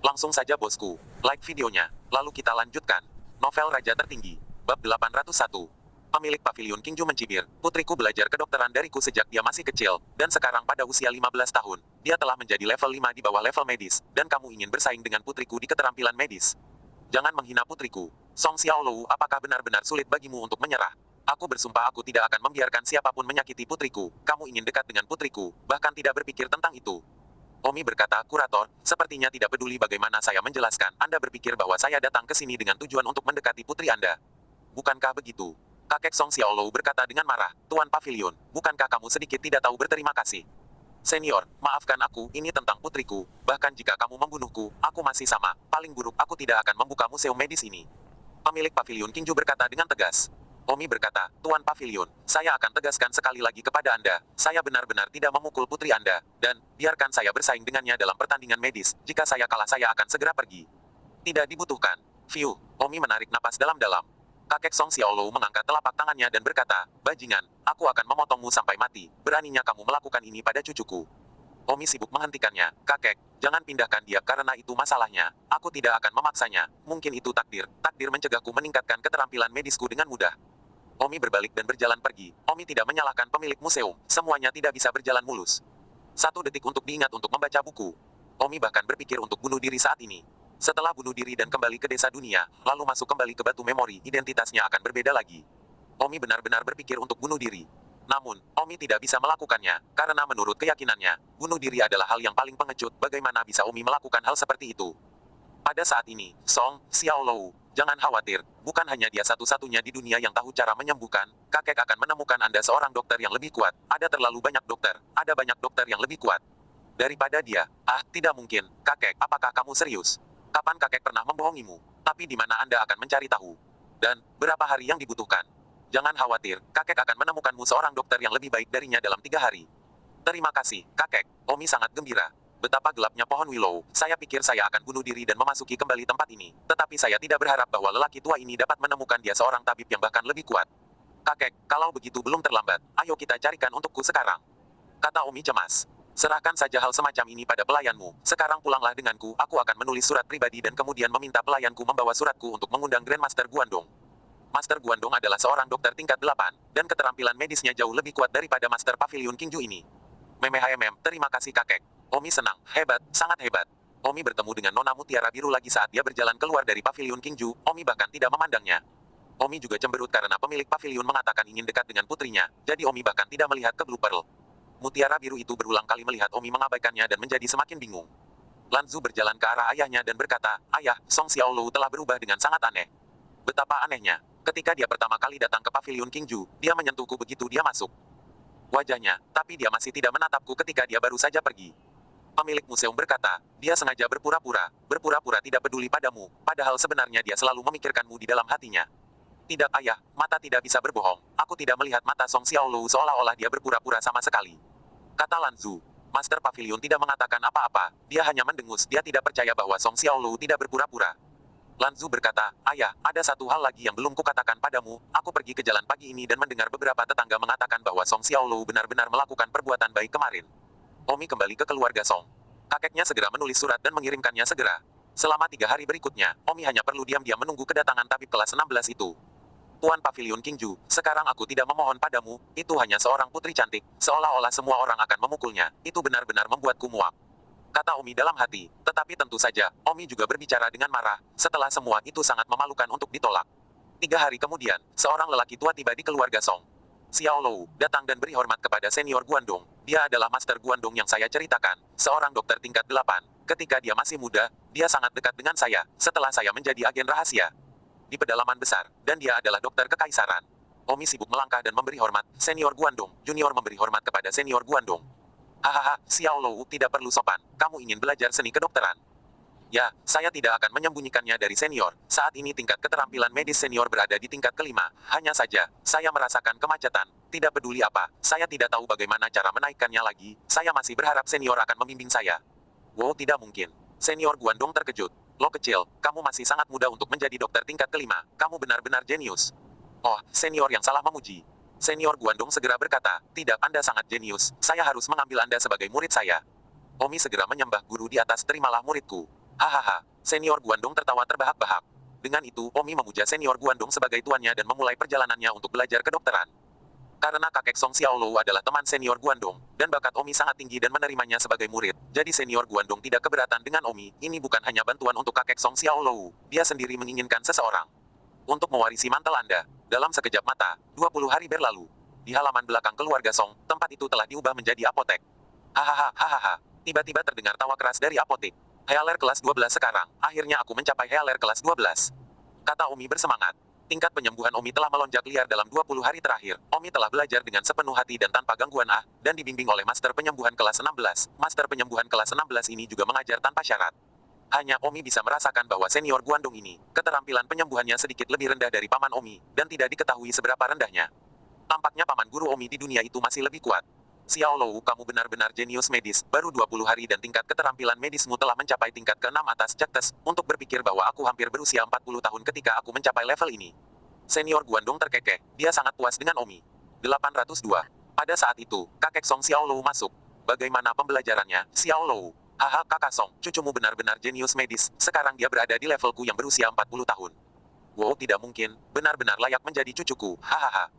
Langsung saja bosku, like videonya, lalu kita lanjutkan. Novel Raja Tertinggi, Bab 801. Pemilik Pavilion Kingju mencibir, putriku belajar kedokteran dariku sejak dia masih kecil, dan sekarang pada usia 15 tahun, dia telah menjadi level 5 di bawah level medis, dan kamu ingin bersaing dengan putriku di keterampilan medis. Jangan menghina putriku. Song Xiaolou, apakah benar-benar sulit bagimu untuk menyerah? Aku bersumpah aku tidak akan membiarkan siapapun menyakiti putriku. Kamu ingin dekat dengan putriku, bahkan tidak berpikir tentang itu. Omi berkata, kurator, sepertinya tidak peduli bagaimana saya menjelaskan. Anda berpikir bahwa saya datang ke sini dengan tujuan untuk mendekati putri Anda. Bukankah begitu? Kakek Song Xiaolou berkata dengan marah, Tuan Pavilion, bukankah kamu sedikit tidak tahu berterima kasih? Senior, maafkan aku, ini tentang putriku. Bahkan jika kamu membunuhku, aku masih sama. Paling buruk aku tidak akan membuka museum medis ini. Pemilik Pavilion Kingju berkata dengan tegas. Omi berkata, Tuan Pavilion, saya akan tegaskan sekali lagi kepada Anda, saya benar-benar tidak memukul putri Anda, dan, biarkan saya bersaing dengannya dalam pertandingan medis, jika saya kalah saya akan segera pergi. Tidak dibutuhkan. Fiu, Omi menarik napas dalam-dalam. Kakek Song Xiaolou mengangkat telapak tangannya dan berkata, bajingan, aku akan memotongmu sampai mati, beraninya kamu melakukan ini pada cucuku. Omi sibuk menghentikannya, kakek, jangan pindahkan dia karena itu masalahnya, aku tidak akan memaksanya, mungkin itu takdir mencegahku meningkatkan keterampilan medisku dengan mudah. Omi berbalik dan berjalan pergi, Omi tidak menyalahkan pemilik museum, semuanya tidak bisa berjalan mulus. 1 detik untuk diingat untuk membaca buku. Omi bahkan berpikir untuk bunuh diri saat ini. Setelah bunuh diri dan kembali ke desa dunia, lalu masuk kembali ke batu memori, identitasnya akan berbeda lagi. Omi benar-benar berpikir untuk bunuh diri. Namun, Omi tidak bisa melakukannya, karena menurut keyakinannya, bunuh diri adalah hal yang paling pengecut. Bagaimana bisa Omi melakukan hal seperti itu? Pada saat ini, Song Xiaolou, jangan khawatir, bukan hanya dia satu-satunya di dunia yang tahu cara menyembuhkan, kakek akan menemukan Anda seorang dokter yang lebih kuat, ada terlalu banyak dokter, ada banyak dokter yang lebih kuat. Daripada dia, tidak mungkin, kakek, apakah kamu serius? Kapan kakek pernah membohongimu? Tapi di mana Anda akan mencari tahu? Dan, berapa hari yang dibutuhkan? Jangan khawatir, kakek akan menemukanmu seorang dokter yang lebih baik darinya dalam 3 hari. Terima kasih, kakek. Omi sangat gembira. Betapa gelapnya pohon willow, saya pikir saya akan bunuh diri dan memasuki kembali tempat ini. Tetapi saya tidak berharap bahwa lelaki tua ini dapat menemukan dia seorang tabib yang bahkan lebih kuat. Kakek, kalau begitu belum terlambat, ayo kita carikan untukku sekarang. Kata Omi cemas. Serahkan saja hal semacam ini pada pelayanmu, sekarang pulanglah denganku, aku akan menulis surat pribadi dan kemudian meminta pelayanku membawa suratku untuk mengundang Grandmaster Guandong. Master Guandong adalah seorang dokter tingkat 8, dan keterampilan medisnya jauh lebih kuat daripada Master Pavilion Kingju ini. Terima kasih kakek. Omi senang, hebat, sangat hebat. Omi bertemu dengan Nona Mutiara Biru lagi saat dia berjalan keluar dari Pavilion Kingju, Omi bahkan tidak memandangnya. Omi juga cemberut karena pemilik pavilion mengatakan ingin dekat dengan putrinya, jadi Omi bahkan tidak melihat ke Blue Pearl. Mutiara Biru itu berulang kali melihat Omi mengabaikannya dan menjadi semakin bingung. Lanzu berjalan ke arah ayahnya dan berkata, Ayah, Song Xiaolou telah berubah dengan sangat aneh. Betapa anehnya. Ketika dia pertama kali datang ke Pavilion Kingju, dia menyentuhku begitu dia masuk. Wajahnya, tapi dia masih tidak menatapku ketika dia baru saja pergi. Pemilik museum berkata, dia sengaja berpura-pura tidak peduli padamu, padahal sebenarnya dia selalu memikirkanmu di dalam hatinya. Tidak ayah, mata tidak bisa berbohong, aku tidak melihat mata Song Xiaolou seolah-olah dia berpura-pura sama sekali. Kata Lanzu. Master Pavilion tidak mengatakan apa-apa, dia hanya mendengus, dia tidak percaya bahwa Song Xiaolou tidak berpura-pura. Lanzu berkata, ayah, ada satu hal lagi yang belum kukatakan padamu, aku pergi ke jalan pagi ini dan mendengar beberapa tetangga mengatakan bahwa Song Xiaolou benar-benar melakukan perbuatan baik kemarin. Omi kembali ke keluarga Song. Kakeknya segera menulis surat dan mengirimkannya segera. Selama 3 hari berikutnya, Omi hanya perlu diam-diam menunggu kedatangan tabib kelas 16 itu. Tuan Pavilion Kingju, sekarang aku tidak memohon padamu, itu hanya seorang putri cantik, seolah-olah semua orang akan memukulnya, itu benar-benar membuatku muak. Kata Omi dalam hati, tetapi tentu saja, Omi juga berbicara dengan marah, setelah semua itu sangat memalukan untuk ditolak. 3 hari kemudian, seorang lelaki tua tiba di keluarga Song. Xiaolou, datang dan beri hormat kepada senior Guandong, dia adalah Master Guandong yang saya ceritakan, seorang dokter tingkat 8, ketika dia masih muda, dia sangat dekat dengan saya, setelah saya menjadi agen rahasia. Di pedalaman besar, dan dia adalah dokter kekaisaran. Omi sibuk melangkah dan memberi hormat, senior Guandong, junior memberi hormat kepada senior Guandong. Hahaha, Xiaolou tidak perlu sopan, kamu ingin belajar seni kedokteran. Ya, saya tidak akan menyembunyikannya dari senior, saat ini tingkat keterampilan medis senior berada di tingkat kelima, hanya saja, saya merasakan kemacetan, tidak peduli apa, saya tidak tahu bagaimana cara menaikkannya lagi, saya masih berharap senior akan membimbing saya. Wow, tidak mungkin. Senior Guandong terkejut. Lo kecil, kamu masih sangat muda untuk menjadi dokter tingkat kelima, kamu benar-benar jenius. Oh, senior yang salah memuji. Senior Guandong segera berkata, tidak, Anda sangat jenius, saya harus mengambil Anda sebagai murid saya. Omi segera menyembah guru di atas, terimalah muridku. Hahaha, senior Guandong tertawa terbahak-bahak. Dengan itu, Omi memuja senior Guandong sebagai tuannya dan memulai perjalanannya untuk belajar kedokteran. Karena kakek Song Xiaolou adalah teman senior Guandong, dan bakat Omi sangat tinggi dan menerimanya sebagai murid, jadi senior Guandong tidak keberatan dengan Omi. Ini bukan hanya bantuan untuk kakek Song Xiaolou, dia sendiri menginginkan seseorang untuk mewarisi mantel Anda. Dalam sekejap mata, 20 hari berlalu. Di halaman belakang keluarga Song, tempat itu telah diubah menjadi apotek. Hahaha. Tiba-tiba terdengar tawa keras dari apotek. Healer kelas 12 sekarang, akhirnya aku mencapai Healer kelas 12. Kata Omi bersemangat. Tingkat penyembuhan Omi telah melonjak liar dalam 20 hari terakhir. Omi telah belajar dengan sepenuh hati dan tanpa gangguan dan dibimbing oleh Master Penyembuhan kelas 16. Master Penyembuhan kelas 16 ini juga mengajar tanpa syarat. Hanya Omi bisa merasakan bahwa senior Guandong ini, keterampilan penyembuhannya sedikit lebih rendah dari paman Omi, dan tidak diketahui seberapa rendahnya. Tampaknya paman guru Omi di dunia itu masih lebih kuat. Xiaolou, kamu benar-benar jenius medis, baru 20 hari dan tingkat keterampilan medismu telah mencapai tingkat ke-6 atas Cektes, untuk berpikir bahwa aku hampir berusia 40 tahun ketika aku mencapai level ini. Senior Guandong terkekeh, dia sangat puas dengan Omi. 802. Pada saat itu, kakek Song Xiaolou masuk. Bagaimana pembelajarannya, Xiaolou? Haha, kakak Song, cucumu benar-benar jenius medis, sekarang dia berada di levelku yang berusia 40 tahun. Wow, tidak mungkin, benar-benar layak menjadi cucuku, hahaha.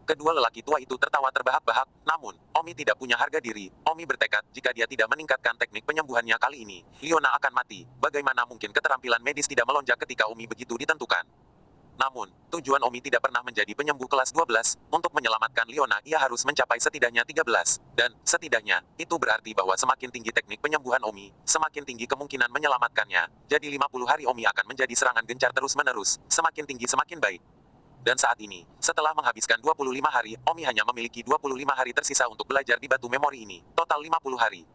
Kedua lelaki tua itu tertawa terbahak-bahak, namun, Omi tidak punya harga diri. Omi bertekad, jika dia tidak meningkatkan teknik penyembuhannya kali ini, Leona akan mati. Bagaimana mungkin keterampilan medis tidak melonjak ketika Omi begitu ditentukan? Namun, tujuan Omi tidak pernah menjadi penyembuh kelas 12, untuk menyelamatkan Leona ia harus mencapai setidaknya 13, dan, setidaknya, itu berarti bahwa semakin tinggi teknik penyembuhan Omi, semakin tinggi kemungkinan menyelamatkannya, jadi 50 hari Omi akan menjadi serangan gencar terus-menerus, semakin tinggi semakin baik. Dan saat ini, setelah menghabiskan 25 hari, Omi hanya memiliki 25 hari tersisa untuk belajar di batu memori ini, total 50 hari.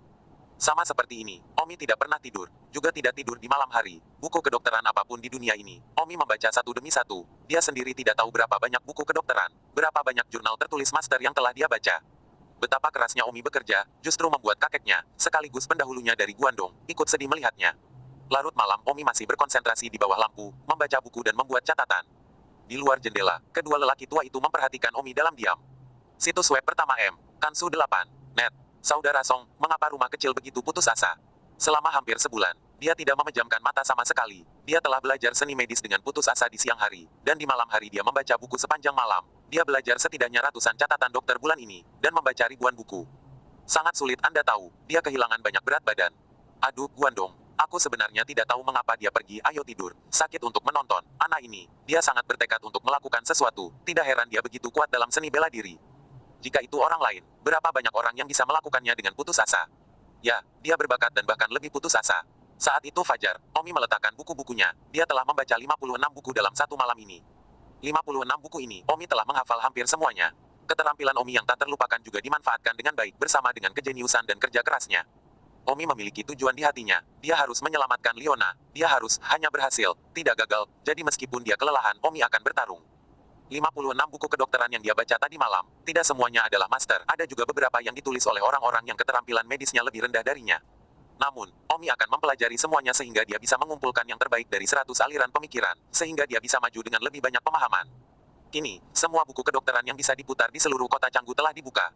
Sama seperti ini, Omi tidak pernah tidur, juga tidak tidur di malam hari. Buku kedokteran apapun di dunia ini, Omi membaca satu demi satu. Dia sendiri tidak tahu berapa banyak buku kedokteran, berapa banyak jurnal tertulis master yang telah dia baca. Betapa kerasnya Omi bekerja, justru membuat kakeknya, sekaligus pendahulunya dari Guandong, ikut sedih melihatnya. Larut malam, Omi masih berkonsentrasi di bawah lampu, membaca buku dan membuat catatan. Di luar jendela, kedua lelaki tua itu memperhatikan Omi dalam diam. Situs web pertama Kansu 8. Net. Saudara Song, mengapa rumah kecil begitu putus asa? Selama hampir sebulan, dia tidak memejamkan mata sama sekali. Dia telah belajar seni medis dengan putus asa di siang hari, dan di malam hari dia membaca buku sepanjang malam. Dia belajar setidaknya ratusan catatan dokter bulan ini, dan membaca ribuan buku. Sangat sulit Anda tahu, dia kehilangan banyak berat badan. Aduh, Guandong. Aku sebenarnya tidak tahu mengapa dia pergi. Ayo tidur. Sakit untuk menonton. Anak ini, dia sangat bertekad untuk melakukan sesuatu. Tidak heran dia begitu kuat dalam seni bela diri. Jika itu orang lain, berapa banyak orang yang bisa melakukannya dengan putus asa? Ya, dia berbakat dan bahkan lebih putus asa. Saat itu Fajar, Omi meletakkan buku-bukunya. Dia telah membaca 56 buku dalam satu malam ini. 56 buku ini, Omi telah menghafal hampir semuanya. Keterampilan Omi yang tak terlupakan juga dimanfaatkan dengan baik bersama dengan kejeniusan dan kerja kerasnya. Omi memiliki tujuan di hatinya. Dia harus menyelamatkan Leona. Dia harus hanya berhasil, tidak gagal. Jadi meskipun dia kelelahan, Omi akan bertarung. 56 buku kedokteran yang dia baca tadi malam, tidak semuanya adalah master. Ada juga beberapa yang ditulis oleh orang-orang yang keterampilan medisnya lebih rendah darinya. Namun, Omi akan mempelajari semuanya sehingga dia bisa mengumpulkan yang terbaik dari 100 aliran pemikiran, sehingga dia bisa maju dengan lebih banyak pemahaman. Kini, semua buku kedokteran yang bisa diputar di seluruh kota Canggu telah dibuka.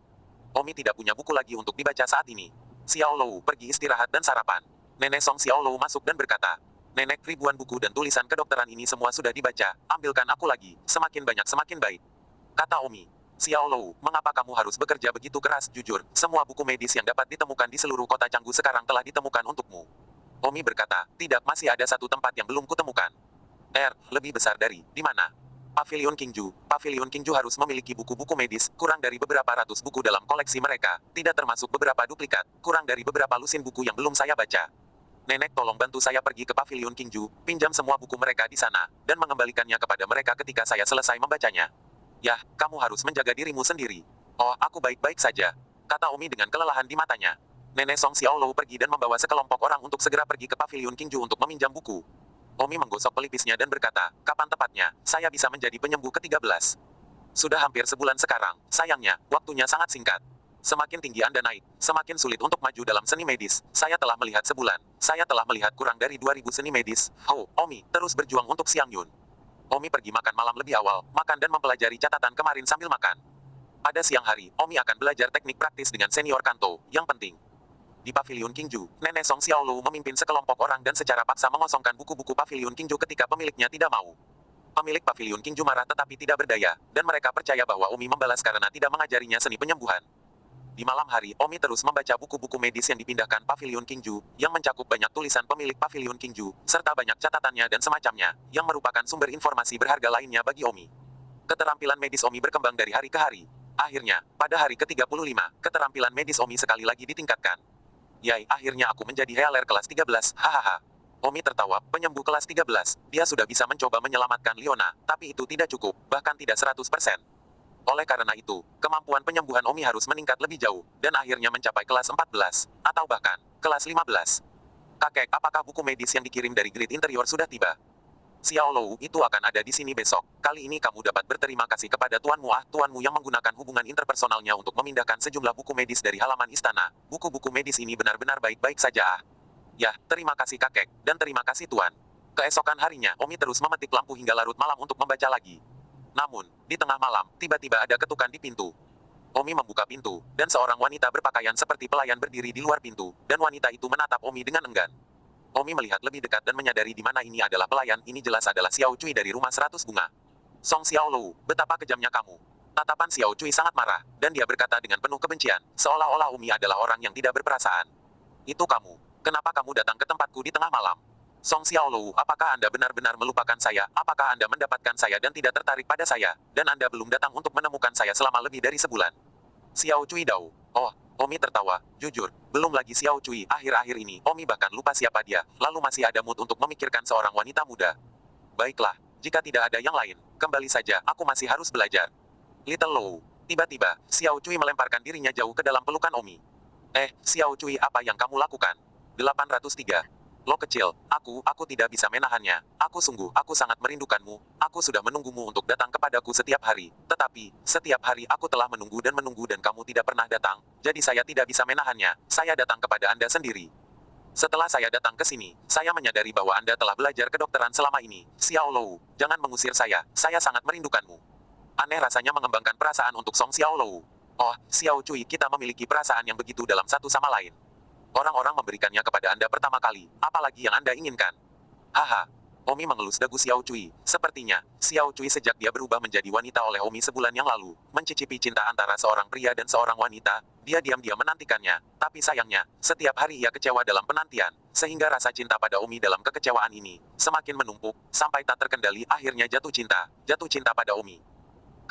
Omi tidak punya buku lagi untuk dibaca saat ini. Xiaolou pergi istirahat dan sarapan. Nenek Song Xiaolou masuk dan berkata, "Nenek, ribuan buku dan tulisan kedokteran ini semua sudah dibaca, ambilkan aku lagi, semakin banyak semakin baik." Kata Omi. "Xiaolou, mengapa kamu harus bekerja begitu keras? Jujur, semua buku medis yang dapat ditemukan di seluruh kota Canggu sekarang telah ditemukan untukmu." Omi berkata, "Tidak, masih ada satu tempat yang belum kutemukan." Lebih besar dari, di mana? Pavilion Qingju. Pavilion Qingju harus memiliki buku-buku medis, kurang dari beberapa ratus buku dalam koleksi mereka, tidak termasuk beberapa duplikat, kurang dari beberapa lusin buku yang belum saya baca. Nenek, tolong bantu saya pergi ke Pavilion Qingju, pinjam semua buku mereka di sana, dan mengembalikannya kepada mereka ketika saya selesai membacanya. Yah, kamu harus menjaga dirimu sendiri. Oh, aku baik-baik saja, kata Omi dengan kelelahan di matanya. Nenek Song Xiaolou pergi dan membawa sekelompok orang untuk segera pergi ke Pavilion Qingju untuk meminjam buku. Omi menggosok pelipisnya dan berkata, "Kapan tepatnya, saya bisa menjadi penyembuh ke-13? Sudah hampir sebulan sekarang, sayangnya, waktunya sangat singkat. Semakin tinggi Anda naik, semakin sulit untuk maju dalam seni medis. Saya telah melihat sebulan, saya telah melihat kurang dari 2000 seni medis. Omi, terus berjuang untuk Xiang Yun." Omi pergi makan malam lebih awal, makan dan mempelajari catatan kemarin sambil makan. Pada siang hari, Omi akan belajar teknik praktis dengan senior Kanto, yang penting. Di Paviliun Qingju, Nenek Song Xiaolou memimpin sekelompok orang dan secara paksa mengosongkan buku-buku Paviliun Qingju ketika pemiliknya tidak mau. Pemilik Paviliun Qingju marah tetapi tidak berdaya, dan mereka percaya bahwa Omi membalas karena tidak mengajarinya seni penyembuhan. Di malam hari, Omi terus membaca buku-buku medis yang dipindahkan Paviliun Qingju, yang mencakup banyak tulisan pemilik Paviliun Qingju, serta banyak catatannya dan semacamnya, yang merupakan sumber informasi berharga lainnya bagi Omi. Keterampilan medis Omi berkembang dari hari ke hari. Akhirnya, pada hari ke-35, keterampilan medis Omi sekali lagi ditingkatkan. Yai, akhirnya aku menjadi healer kelas 13, hahaha. Omi tertawa, penyembuh kelas 13, dia sudah bisa mencoba menyelamatkan Leona, tapi itu tidak cukup, bahkan tidak 100%. Oleh karena itu, kemampuan penyembuhan Omi harus meningkat lebih jauh, dan akhirnya mencapai kelas 14, atau bahkan, kelas 15. Kakek, apakah buku medis yang dikirim dari grid interior sudah tiba? Xiaolou, itu akan ada di sini besok. Kali ini kamu dapat berterima kasih kepada tuanmu yang menggunakan hubungan interpersonalnya untuk memindahkan sejumlah buku medis dari halaman istana. Buku-buku medis ini benar-benar baik-baik saja ah. Ya, terima kasih kakek, dan terima kasih tuan. Keesokan harinya, Omi terus memetik lampu hingga larut malam untuk membaca lagi. Namun, di tengah malam, tiba-tiba ada ketukan di pintu. Omi membuka pintu, dan seorang wanita berpakaian seperti pelayan berdiri di luar pintu, dan wanita itu menatap Omi dengan enggan. Omi melihat lebih dekat dan menyadari di mana ini adalah pelayan, ini jelas adalah Xiao Cui dari rumah 100 bunga. Song Xiaolou, betapa kejamnya kamu. Tatapan Xiao Cui sangat marah, dan dia berkata dengan penuh kebencian, seolah-olah Omi adalah orang yang tidak berperasaan. Itu kamu. Kenapa kamu datang ke tempatku di tengah malam? Song Xiaolou, apakah Anda benar-benar melupakan saya? Apakah Anda mendapatkan saya dan tidak tertarik pada saya? Dan Anda belum datang untuk menemukan saya selama lebih dari sebulan? Xiao Cui Dao. Oh, Omi tertawa. Jujur, belum lagi Xiao Cui. Akhir-akhir ini, Omi bahkan lupa siapa dia. Lalu masih ada mood untuk memikirkan seorang wanita muda. Baiklah, jika tidak ada yang lain, kembali saja, aku masih harus belajar. Little Lou. Tiba-tiba, Xiao Cui melemparkan dirinya jauh ke dalam pelukan Omi. Xiao Cui, apa yang kamu lakukan? 803. Lo kecil, aku tidak bisa menahannya. Aku sangat merindukanmu. Aku sudah menunggumu untuk datang kepadaku setiap hari. Tetapi, setiap hari aku telah menunggu dan kamu tidak pernah datang. Jadi saya tidak bisa menahannya. Saya datang kepada Anda sendiri. Setelah saya datang ke sini, saya menyadari bahwa Anda telah belajar kedokteran selama ini. Xiao Lou, jangan mengusir saya sangat merindukanmu. Aneh rasanya mengembangkan perasaan untuk Song Xiao Lou. Oh, Xiao Cui, kita memiliki perasaan yang begitu dalam satu sama lain. Orang-orang memberikannya kepada Anda pertama kali, apalagi yang Anda inginkan. Haha. Omi mengelus dagu Xiao Cui. Sepertinya, Xiao Cui sejak dia berubah menjadi wanita oleh Omi sebulan yang lalu, mencicipi cinta antara seorang pria dan seorang wanita, dia diam-diam menantikannya. Tapi sayangnya, setiap hari ia kecewa dalam penantian, sehingga rasa cinta pada Omi dalam kekecewaan ini, semakin menumpuk, sampai tak terkendali akhirnya jatuh cinta pada Omi.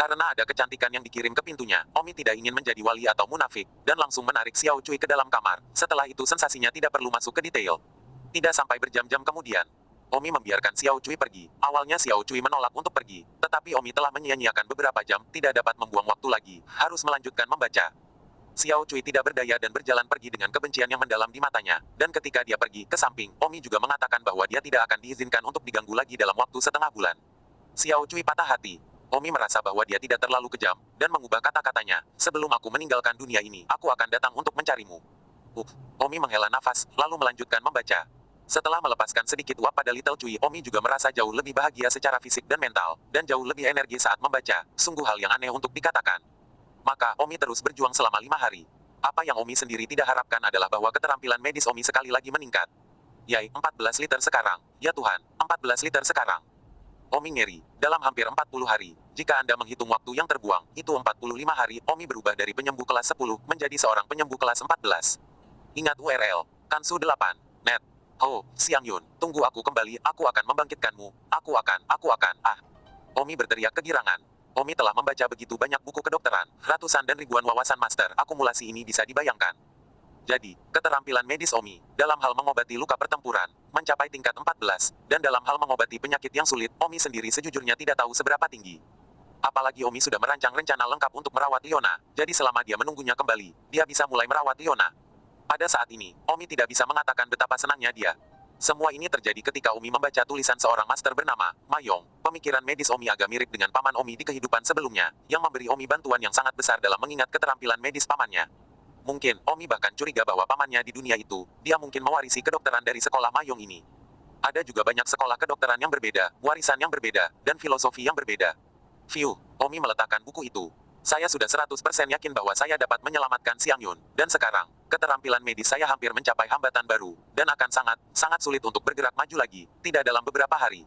Karena ada kecantikan yang dikirim ke pintunya, Omi tidak ingin menjadi wali atau munafik, dan langsung menarik Xiao Cui ke dalam kamar. Setelah itu sensasinya tidak perlu masuk ke detail. Tidak sampai berjam-jam kemudian, Omi membiarkan Xiao Cui pergi. Awalnya Xiao Cui menolak untuk pergi, tetapi Omi telah menyia-nyiakan beberapa jam, tidak dapat membuang waktu lagi, harus melanjutkan membaca. Xiao Cui tidak berdaya dan berjalan pergi dengan kebencian yang mendalam di matanya, dan ketika dia pergi ke samping, Omi juga mengatakan bahwa dia tidak akan diizinkan untuk diganggu lagi dalam waktu setengah bulan. Xiao Cui patah hati. Omi merasa bahwa dia tidak terlalu kejam, dan mengubah kata-katanya, sebelum aku meninggalkan dunia ini, aku akan datang untuk mencarimu. Omi menghela nafas, lalu melanjutkan membaca. Setelah melepaskan sedikit uap pada Little Cui, Omi juga merasa jauh lebih bahagia secara fisik dan mental, dan jauh lebih energi saat membaca, sungguh hal yang aneh untuk dikatakan. Maka, Omi terus berjuang selama 5 hari. Apa yang Omi sendiri tidak harapkan adalah bahwa keterampilan medis Omi sekali lagi meningkat. Yai, 14 liter sekarang. Ya Tuhan, 14 liter sekarang. Omi ngeri. Dalam hampir 40 hari, jika Anda menghitung waktu yang terbuang, itu 45 hari, Omi berubah dari penyembuh kelas 10 menjadi seorang penyembuh kelas 14. Ingat URL, Kansu 8, net. Oh, Xiang Yun, tunggu aku kembali, aku akan membangkitkanmu. Aku akan. Omi berteriak kegirangan. Omi telah membaca begitu banyak buku kedokteran, ratusan dan ribuan wawasan master, akumulasi ini bisa dibayangkan. Jadi, keterampilan medis Omi, dalam hal mengobati luka pertempuran, mencapai tingkat 14, dan dalam hal mengobati penyakit yang sulit, Omi sendiri sejujurnya tidak tahu seberapa tinggi. Apalagi Omi sudah merancang rencana lengkap untuk merawat Leona, jadi selama dia menunggunya kembali, dia bisa mulai merawat Leona. Pada saat ini, Omi tidak bisa mengatakan betapa senangnya dia. Semua ini terjadi ketika Omi membaca tulisan seorang master bernama Mayong. Pemikiran medis Omi agak mirip dengan paman Omi di kehidupan sebelumnya, yang memberi Omi bantuan yang sangat besar dalam mengingat keterampilan medis pamannya. Mungkin, Omi bahkan curiga bahwa pamannya di dunia itu, dia mungkin mewarisi kedokteran dari sekolah Mayong ini. Ada juga banyak sekolah kedokteran yang berbeda, warisan yang berbeda, dan filosofi yang berbeda. Omi meletakkan buku itu. Saya sudah 100% yakin bahwa saya dapat menyelamatkan Xiang Yun, dan sekarang, Keterampilan medis saya hampir mencapai hambatan baru, dan akan sangat sulit untuk bergerak maju lagi, tidak dalam beberapa hari.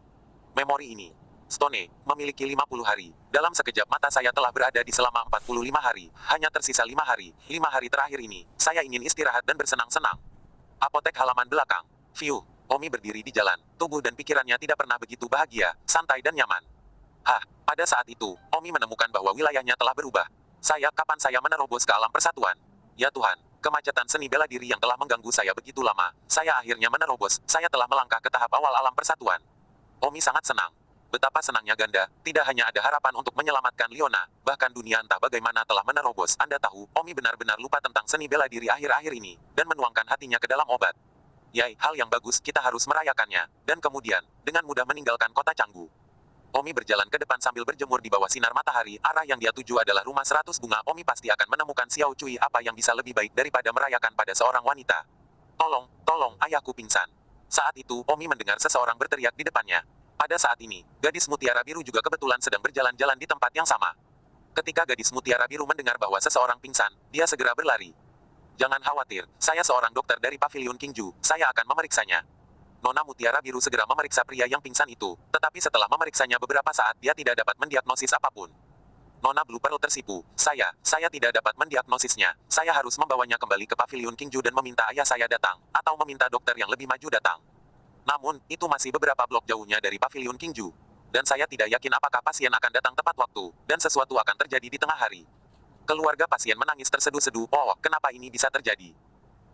Memori ini. Stone memiliki 50 hari. Dalam sekejap mata saya telah berada di selama 45 hari. Hanya tersisa 5 hari. 5 hari terakhir ini, saya ingin istirahat dan bersenang-senang. Apotek halaman belakang. View. Omi berdiri di jalan. Tubuh dan pikirannya tidak pernah begitu bahagia, santai dan nyaman. Pada saat itu, Omi menemukan bahwa wilayahnya telah berubah. Kapan saya menerobos ke alam persatuan? Ya Tuhan, kemacetan seni bela diri yang telah mengganggu saya begitu lama, saya akhirnya menerobos, saya telah melangkah ke tahap awal alam persatuan. Omi sangat senang. Betapa senangnya Ganda, tidak hanya ada harapan untuk menyelamatkan Leona, bahkan dunia entah bagaimana telah menerobos. Anda tahu, Omi benar-benar lupa tentang seni bela diri akhir-akhir ini, dan menuangkan hatinya ke dalam obat. Yai, hal yang bagus, kita harus merayakannya. Dan kemudian, dengan mudah meninggalkan kota Canggu. Omi berjalan ke depan sambil berjemur di bawah sinar matahari. Arah yang dia tuju adalah rumah 100 bunga. Omi pasti akan menemukan Xiao Cui. Apa yang bisa lebih baik daripada merayakan pada seorang wanita? Tolong, ayahku pingsan. Saat itu, Omi mendengar seseorang berteriak di depannya. Pada saat ini, gadis mutiara biru juga kebetulan sedang berjalan-jalan di tempat yang sama. Ketika gadis mutiara biru mendengar bahwa seseorang pingsan, dia segera berlari. Jangan khawatir, saya seorang dokter dari Pavilion Kingju, saya akan memeriksanya. Nona mutiara biru segera memeriksa pria yang pingsan itu, tetapi setelah memeriksanya beberapa saat dia tidak dapat mendiagnosis apapun. Nona Blue Pearl tersipu, saya tidak dapat mendiagnosisnya, saya harus membawanya kembali ke Pavilion Kingju dan meminta ayah saya datang, atau meminta dokter yang lebih maju datang. Namun, itu masih beberapa blok jauhnya dari Pavilion Kingju. Dan saya tidak yakin apakah pasien akan datang tepat waktu, dan sesuatu akan terjadi di tengah hari. Keluarga pasien menangis terseduh-seduh. Oh, kenapa ini bisa terjadi?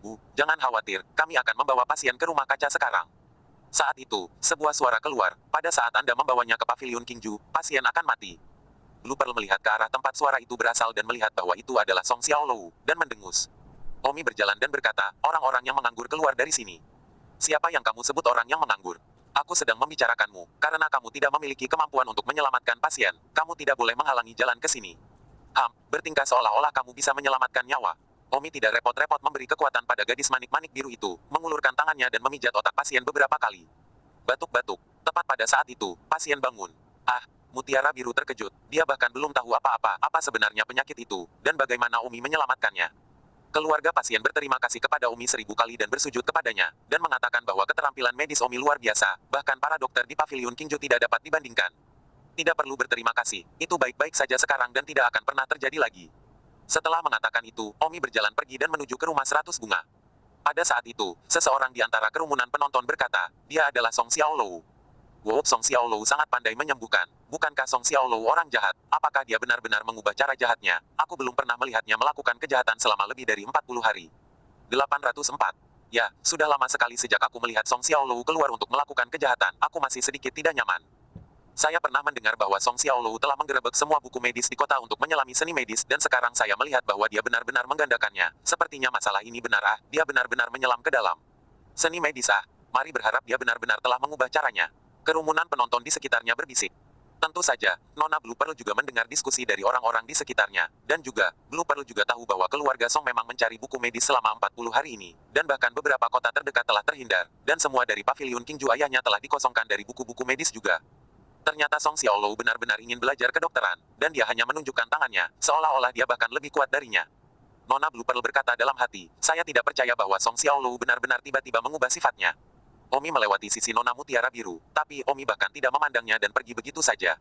Bu, jangan khawatir, kami akan membawa pasien ke rumah kaca sekarang. Saat itu, sebuah suara keluar, pada saat Anda membawanya ke Pavilion Kingju, pasien akan mati. Blue Pearl melihat ke arah tempat suara itu berasal dan melihat bahwa itu adalah Song Xiaolou, dan mendengus. Omi berjalan dan berkata, orang-orang yang menganggur keluar dari sini. Siapa yang kamu sebut orang yang menganggur? Aku sedang membicarakanmu, karena kamu tidak memiliki kemampuan untuk menyelamatkan pasien, kamu tidak boleh menghalangi jalan ke sini. Bertingkah seolah-olah kamu bisa menyelamatkan nyawa. Omi tidak repot-repot memberi kekuatan pada gadis manik-manik biru itu, mengulurkan tangannya dan memijat otak pasien beberapa kali. Batuk-batuk. Tepat pada saat itu, pasien bangun. Mutiara biru terkejut, dia bahkan belum tahu apa sebenarnya penyakit itu, dan bagaimana Omi menyelamatkannya. Keluarga pasien berterima kasih kepada Omi 1000 kali dan bersujud kepadanya, dan mengatakan bahwa keterampilan medis Omi luar biasa, bahkan para dokter di Pavilion Kingju tidak dapat dibandingkan. Tidak perlu berterima kasih, itu baik-baik saja sekarang dan tidak akan pernah terjadi lagi. Setelah mengatakan itu, Omi berjalan pergi dan menuju ke rumah 100 bunga. Pada saat itu, seseorang di antara kerumunan penonton berkata, dia adalah Song Xiaolou. Wow, Song Xiaolou sangat pandai menyembuhkan. Bukankah Song Xiaolou orang jahat? Apakah dia benar-benar mengubah cara jahatnya? Aku belum pernah melihatnya melakukan kejahatan selama lebih dari 40 hari. 804. Ya, sudah lama sekali sejak aku melihat Song Xiaolou keluar untuk melakukan kejahatan. Aku masih sedikit tidak nyaman. Saya pernah mendengar bahwa Song Xiaolou telah menggerebek semua buku medis di kota untuk menyelami seni medis dan sekarang saya melihat bahwa dia benar-benar menggandakannya. Sepertinya masalah ini benar dia benar-benar menyelam ke dalam seni medis Mari berharap dia benar-benar telah mengubah caranya. Kerumunan penonton di sekitarnya berbisik. Tentu saja, Nona Blue Pearl juga mendengar diskusi dari orang-orang di sekitarnya, dan juga, Blue Pearl juga tahu bahwa keluarga Song memang mencari buku medis selama 40 hari ini, dan bahkan beberapa kota terdekat telah terhindar, dan semua dari Pavilion Kingju ayahnya telah dikosongkan dari buku-buku medis juga. Ternyata Song Xiaolou benar-benar ingin belajar kedokteran, dan dia hanya menunjukkan tangannya, seolah-olah dia bahkan lebih kuat darinya. Nona Blue Pearl berkata dalam hati, saya tidak percaya bahwa Song Xiaolou benar-benar tiba-tiba mengubah sifatnya. Omi melewati sisi Nona Mutiara Biru, tapi Omi bahkan tidak memandangnya dan pergi begitu saja.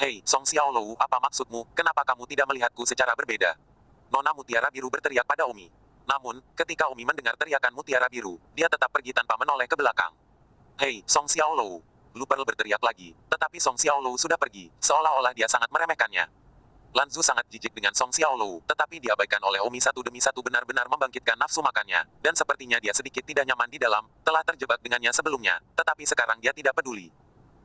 Hei, Song Xiaolou, apa maksudmu? Kenapa kamu tidak melihatku secara berbeda? Nona Mutiara Biru berteriak pada Omi. Namun, ketika Omi mendengar teriakan Mutiara Biru, dia tetap pergi tanpa menoleh ke belakang. Hei, Song Xiaolou. Blue Pearl berteriak lagi, tetapi Song Xiaolou sudah pergi, seolah-olah dia sangat meremehkannya. Lanzu sangat jijik dengan Song Xiaolou, tetapi diabaikan oleh Omi satu demi satu benar-benar membangkitkan nafsu makannya, dan sepertinya dia sedikit tidak nyaman di dalam, telah terjebak dengannya sebelumnya, tetapi sekarang dia tidak peduli.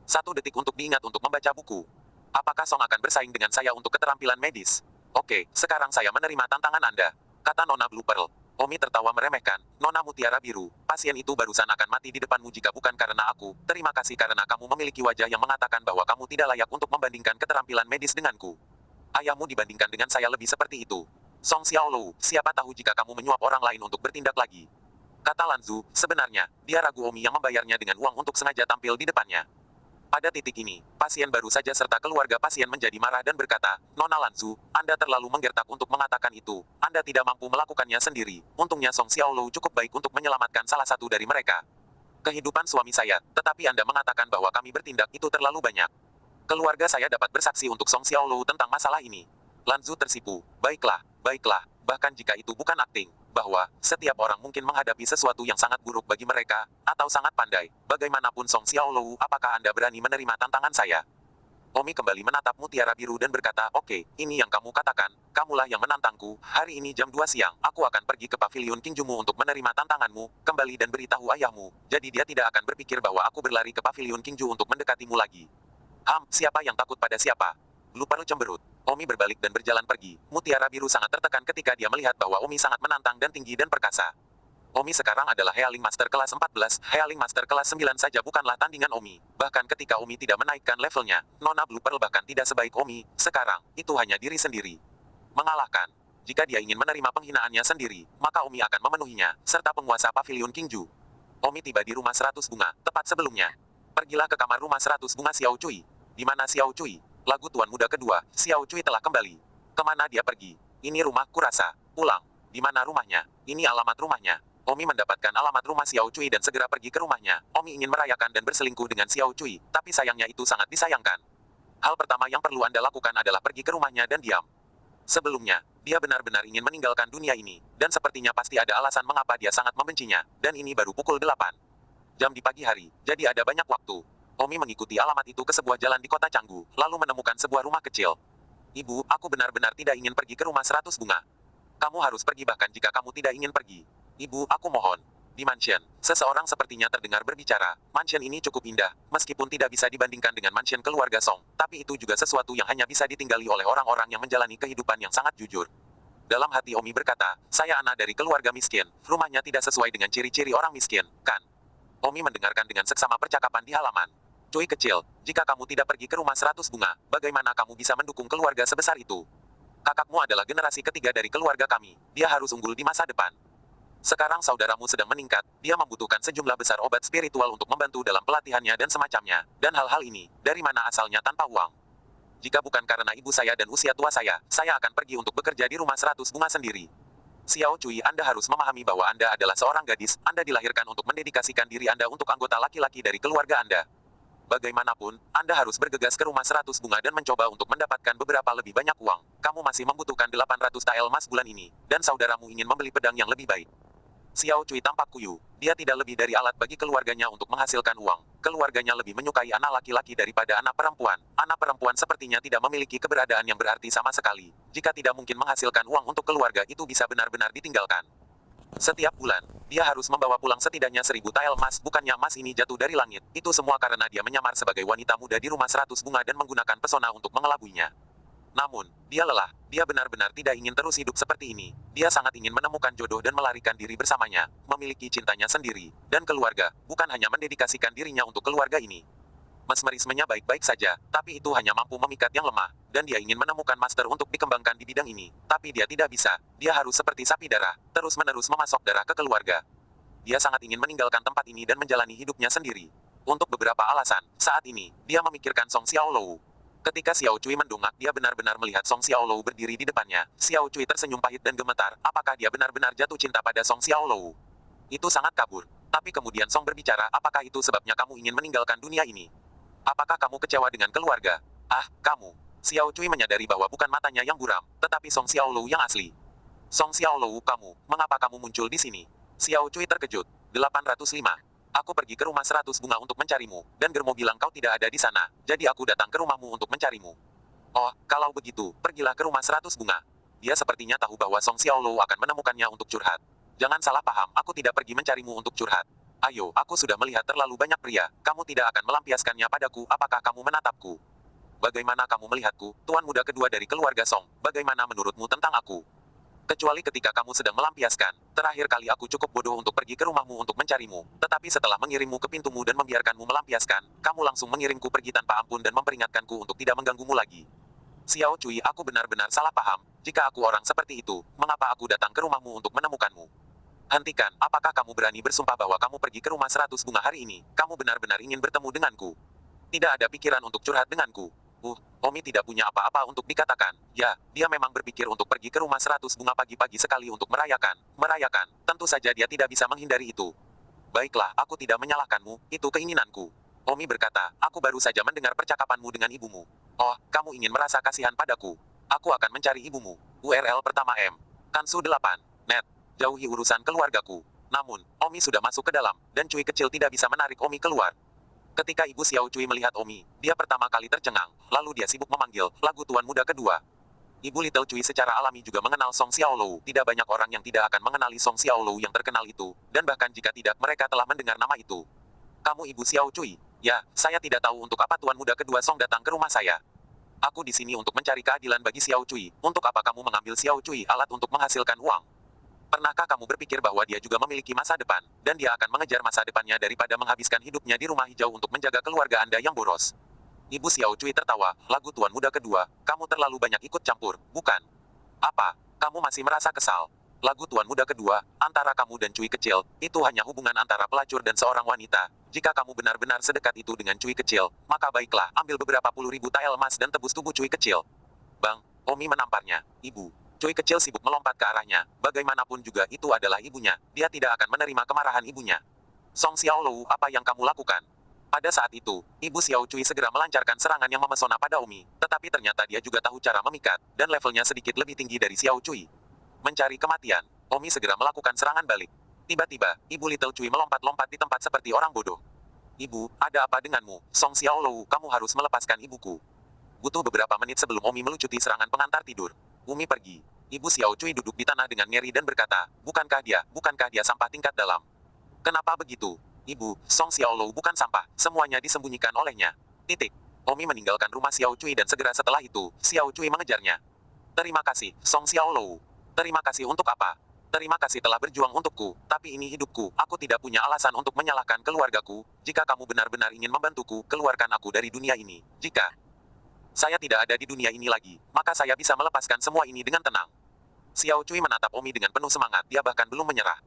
1 detik untuk diingat untuk membaca buku. Apakah Song akan bersaing dengan saya untuk keterampilan medis? Oke, sekarang saya menerima tantangan Anda, kata Nona Blue Pearl. Omi tertawa meremehkan, Nona Mutiara Biru, pasien itu barusan akan mati di depanmu jika bukan karena aku, terima kasih karena kamu memiliki wajah yang mengatakan bahwa kamu tidak layak untuk membandingkan keterampilan medis denganku. Ayahmu dibandingkan dengan saya lebih seperti itu. Song Xiaolou, siapa tahu jika kamu menyuap orang lain untuk bertindak lagi. Kata Lanzu, sebenarnya, dia ragu Omi yang membayarnya dengan uang untuk sengaja tampil di depannya. Pada titik ini, pasien baru saja serta keluarga pasien menjadi marah dan berkata, "Nona Lanzu, Anda terlalu menggertak untuk mengatakan itu. Anda tidak mampu melakukannya sendiri. Untungnya Song Xiaolou cukup baik untuk menyelamatkan salah satu dari mereka. Kehidupan suami saya, tetapi Anda mengatakan bahwa kami bertindak itu terlalu banyak. Keluarga saya dapat bersaksi untuk Song Xiaolou tentang masalah ini." Lanzu tersipu. Baiklah, baiklah, bahkan jika itu bukan akting, bahwa setiap orang mungkin menghadapi sesuatu yang sangat buruk bagi mereka, atau sangat pandai. Bagaimanapun Song Xiaolou, apakah Anda berani menerima tantangan saya? Omi kembali menatap Mutiara Biru dan berkata, "Oke, ini yang kamu katakan, kamulah yang menantangku. Hari ini jam 2 siang, aku akan pergi ke pavilion Kingjumu untuk menerima tantanganmu, kembali dan beritahu ayahmu." Jadi dia tidak akan berpikir bahwa aku berlari ke pavilion Kingju untuk mendekatimu lagi. Siapa yang takut pada siapa? Blue Pearl cemberut. Omi berbalik dan berjalan pergi. Mutiara Biru sangat tertekan ketika dia melihat bahwa Omi sangat menantang dan tinggi dan perkasa. Omi sekarang adalah Healing Master kelas 14, Healing Master kelas 9 saja bukanlah tandingan Omi. Bahkan ketika Omi tidak menaikkan levelnya, Nona Blue Pearl bahkan tidak sebaik Omi. Sekarang, itu hanya diri sendiri. Mengalahkan. Jika dia ingin menerima penghinaannya sendiri, maka Omi akan memenuhinya, serta penguasa pavilion Kingju. Omi tiba di rumah 100 bunga, tepat sebelumnya. Pergilah ke kamar rumah 100 bunga Xiao Cui. Di mana Xiao Cui? Lagu Tuan Muda kedua, Xiao Cui telah kembali. Kemana dia pergi? Ini rumah kurasa. Pulang. Di mana rumahnya? Ini alamat rumahnya. Omi mendapatkan alamat rumah Xiao Cui dan segera pergi ke rumahnya. Omi ingin merayakan dan berselingkuh dengan Xiao Cui, tapi sayangnya itu sangat disayangkan. Hal pertama yang perlu Anda lakukan adalah pergi ke rumahnya dan diam. Sebelumnya, dia benar-benar ingin meninggalkan dunia ini, dan sepertinya pasti ada alasan mengapa dia sangat membencinya, dan ini baru pukul 8 jam di pagi hari, jadi ada banyak waktu. Omi mengikuti alamat itu ke sebuah jalan di kota Canggu, lalu menemukan sebuah rumah kecil. "Ibu, aku benar-benar tidak ingin pergi ke rumah 100 bunga. Kamu harus pergi bahkan jika kamu tidak ingin pergi. Ibu, aku mohon." Di mansion, seseorang sepertinya terdengar berbicara. Mansion ini cukup indah, meskipun tidak bisa dibandingkan dengan mansion keluarga Song, tapi itu juga sesuatu yang hanya bisa ditinggali oleh orang-orang yang menjalani kehidupan yang sangat jujur. Dalam hati Omi berkata, "Saya anak dari keluarga miskin, rumahnya tidak sesuai dengan ciri-ciri orang miskin, kan?" Omi mendengarkan dengan seksama percakapan di halaman. "Cui kecil, jika kamu tidak pergi ke rumah 100 bunga, bagaimana kamu bisa mendukung keluarga sebesar itu? Kakakmu adalah generasi ketiga dari keluarga kami, dia harus unggul di masa depan. Sekarang saudaramu sedang meningkat, dia membutuhkan sejumlah besar obat spiritual untuk membantu dalam pelatihannya dan semacamnya, dan hal-hal ini, dari mana asalnya tanpa uang? Jika bukan karena ibu saya dan usia tua saya akan pergi untuk bekerja di rumah 100 bunga sendiri." Xiao Cui, Anda harus memahami bahwa Anda adalah seorang gadis, Anda dilahirkan untuk mendedikasikan diri Anda untuk anggota laki-laki dari keluarga Anda. Bagaimanapun, Anda harus bergegas ke rumah 100 bunga dan mencoba untuk mendapatkan beberapa lebih banyak uang. Kamu masih membutuhkan 800 tael emas bulan ini, dan saudaramu ingin membeli pedang yang lebih baik. Xiao Cui tampak kuyu. Dia tidak lebih dari alat bagi keluarganya untuk menghasilkan uang. Keluarganya lebih menyukai anak laki-laki daripada anak perempuan. Anak perempuan sepertinya tidak memiliki keberadaan yang berarti sama sekali. Jika tidak mungkin menghasilkan uang untuk keluarga itu bisa benar-benar ditinggalkan. Setiap bulan, dia harus membawa pulang setidaknya 1000 tael emas. Bukannya emas ini jatuh dari langit. Itu semua karena dia menyamar sebagai wanita muda di rumah 100 bunga dan menggunakan pesona untuk mengelabuinya. Namun, dia lelah. Dia benar-benar tidak ingin terus hidup seperti ini. Dia sangat ingin menemukan jodoh dan melarikan diri bersamanya, memiliki cintanya sendiri, dan keluarga, bukan hanya mendedikasikan dirinya untuk keluarga ini. Mesmerismenya baik-baik saja, tapi itu hanya mampu memikat yang lemah, dan dia ingin menemukan master untuk dikembangkan di bidang ini. Tapi dia tidak bisa, dia harus seperti sapi darah, terus-menerus memasok darah ke keluarga. Dia sangat ingin meninggalkan tempat ini dan menjalani hidupnya sendiri. Untuk beberapa alasan, saat ini, dia memikirkan Song Xiaolou. Ketika Xiao Cui mendongak, dia benar-benar melihat Song Xiaolou berdiri di depannya. Xiao Cui tersenyum pahit dan gemetar. Apakah dia benar-benar jatuh cinta pada Song Xiaolou? Itu sangat kabur. Tapi kemudian Song berbicara, apakah itu sebabnya kamu ingin meninggalkan dunia ini? Apakah kamu kecewa dengan keluarga? Kamu. Xiao Cui menyadari bahwa bukan matanya yang buram, tetapi Song Xiaolou yang asli. Song Xiaolou, kamu, mengapa kamu muncul di sini? Xiao Cui terkejut. 805. Aku pergi ke rumah 100 bunga untuk mencarimu, dan Germo bilang kau tidak ada di sana, jadi aku datang ke rumahmu untuk mencarimu. Oh, kalau begitu, pergilah ke rumah 100 bunga. Dia sepertinya tahu bahwa Song Xiaolou akan menemukannya untuk curhat. Jangan salah paham, aku tidak pergi mencarimu untuk curhat. Ayo, aku sudah melihat terlalu banyak pria, kamu tidak akan melampiaskannya padaku, apakah kamu menatapku? Bagaimana kamu melihatku, tuan muda kedua dari keluarga Song, bagaimana menurutmu tentang aku? Kecuali ketika kamu sedang melampiaskan, terakhir kali aku cukup bodoh untuk pergi ke rumahmu untuk mencarimu, tetapi setelah mengirimmu ke pintumu dan membiarkanmu melampiaskan, kamu langsung mengirimku pergi tanpa ampun dan memperingatkanku untuk tidak mengganggumu lagi. Xiao Cui, aku benar-benar salah paham, jika aku orang seperti itu, mengapa aku datang ke rumahmu untuk menemukanmu? Hentikan, apakah kamu berani bersumpah bahwa kamu pergi ke rumah 100 bunga hari ini, kamu benar-benar ingin bertemu denganku? Tidak ada pikiran untuk curhat denganku. Omi tidak punya apa-apa untuk dikatakan. Ya, dia memang berpikir untuk pergi ke rumah 100 bunga pagi-pagi sekali untuk merayakan. Merayakan, tentu saja dia tidak bisa menghindari itu. Baiklah, aku tidak menyalahkanmu, itu keinginanku. Omi berkata, aku baru saja mendengar percakapanmu dengan ibumu. Oh, kamu ingin merasa kasihan padaku. Aku akan mencari ibumu. URL pertama M. Kansu 8. Net. Jauhi urusan keluargaku. Namun, Omi sudah masuk ke dalam, dan Cui kecil tidak bisa menarik Omi keluar. Ketika Ibu Xiao Cui melihat Omi, dia pertama kali tercengang, lalu dia sibuk memanggil lagu tuan muda kedua. Ibu Little Cui secara alami juga mengenal Song Xiaolou. Tidak banyak orang yang tidak akan mengenali Song Xiaolou yang terkenal itu, dan bahkan jika tidak, mereka telah mendengar nama itu. Kamu Ibu Xiao Cui? Ya, saya tidak tahu untuk apa tuan muda kedua Song datang ke rumah saya. Aku di sini untuk mencari keadilan bagi Xiao Cui. Untuk apa kamu mengambil Xiao Cui alat untuk menghasilkan uang? Pernahkah kamu berpikir bahwa dia juga memiliki masa depan, dan dia akan mengejar masa depannya daripada menghabiskan hidupnya di rumah hijau untuk menjaga keluarga Anda yang boros? Ibu Xiao Cui tertawa, lagu tuan muda kedua, kamu terlalu banyak ikut campur, bukan? Apa? Kamu masih merasa kesal? Lagu tuan muda kedua, antara kamu dan Cui kecil, itu hanya hubungan antara pelacur dan seorang wanita. Jika kamu benar-benar sedekat itu dengan Cui kecil, maka baiklah, ambil beberapa puluh ribu tael emas dan tebus tubuh Cui kecil. Bang, Omi menamparnya. Ibu. Cui kecil sibuk melompat ke arahnya. Bagaimanapun juga itu adalah ibunya. Dia tidak akan menerima kemarahan ibunya. Song Xiaolou, apa yang kamu lakukan? Pada saat itu, Ibu Xiao Cui segera melancarkan serangan yang memesona pada Omi. Tetapi ternyata dia juga tahu cara memikat, dan levelnya sedikit lebih tinggi dari Xiao Cui. Mencari kematian, Omi segera melakukan serangan balik. Tiba-tiba, Ibu Little Cui melompat-lompat di tempat seperti orang bodoh. Ibu, ada apa denganmu? Song Xiaolou, kamu harus melepaskan ibuku. Butuh beberapa menit sebelum Omi melucuti serangan pengantar tidur. Omi pergi. Ibu Xiao Cui duduk di tanah dengan ngeri dan berkata, bukankah dia sampah tingkat dalam? Kenapa begitu? Ibu, Song Xiaolou bukan sampah, semuanya disembunyikan olehnya. Titik. Omi meninggalkan rumah Xiao Cui dan segera setelah itu, Xiao Cui mengejarnya. Terima kasih, Song Xiaolou. Terima kasih untuk apa? Terima kasih telah berjuang untukku, tapi ini hidupku, aku tidak punya alasan untuk menyalahkan keluargaku. Jika kamu benar-benar ingin membantuku, keluarkan aku dari dunia ini. Jika saya tidak ada di dunia ini lagi, maka saya bisa melepaskan semua ini dengan tenang. Xiao Cui menatap Omi dengan penuh semangat, dia bahkan belum menyerah.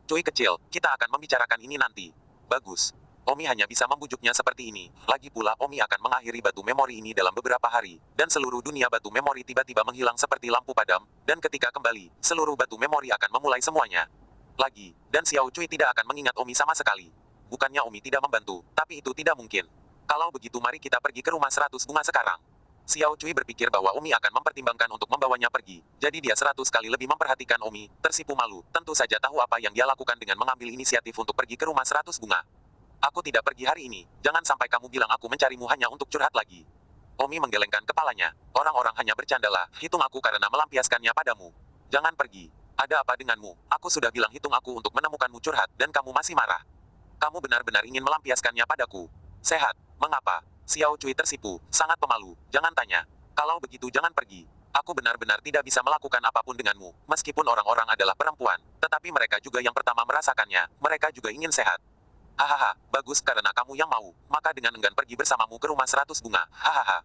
Cui kecil, kita akan membicarakan ini nanti. Bagus. Omi hanya bisa membujuknya seperti ini. Lagi pula Omi akan mengakhiri batu memori ini dalam beberapa hari, dan seluruh dunia batu memori tiba-tiba menghilang seperti lampu padam, dan ketika kembali, seluruh batu memori akan memulai semuanya. Lagi, dan Xiao Cui tidak akan mengingat Omi sama sekali. Bukannya Omi tidak membantu, tapi itu tidak mungkin. Kalau begitu mari kita pergi ke rumah 100 bunga sekarang. Xiao Cui berpikir bahwa Omi akan mempertimbangkan untuk membawanya pergi, jadi dia 100 kali lebih memperhatikan Omi, tersipu malu, tentu saja tahu apa yang dia lakukan dengan mengambil inisiatif untuk pergi ke rumah 100 bunga. Aku tidak pergi hari ini, jangan sampai kamu bilang aku mencarimu hanya untuk curhat lagi. Omi menggelengkan kepalanya, orang-orang hanya bercandalah, hitung aku karena melampiaskannya padamu. Jangan pergi. Ada apa denganmu? Aku sudah bilang hitung aku untuk menemukanmu curhat, dan kamu masih marah. Kamu benar-benar ingin melampiaskannya padaku. Sehat, mengapa? Xiao Cui tersipu, sangat pemalu, jangan tanya. Kalau begitu jangan pergi. Aku benar-benar tidak bisa melakukan apapun denganmu, meskipun orang-orang adalah perempuan, tetapi mereka juga yang pertama merasakannya, mereka juga ingin sehat. Hahaha, bagus karena kamu yang mau, maka dengan enggan pergi bersamamu ke rumah 100 bunga, hahaha.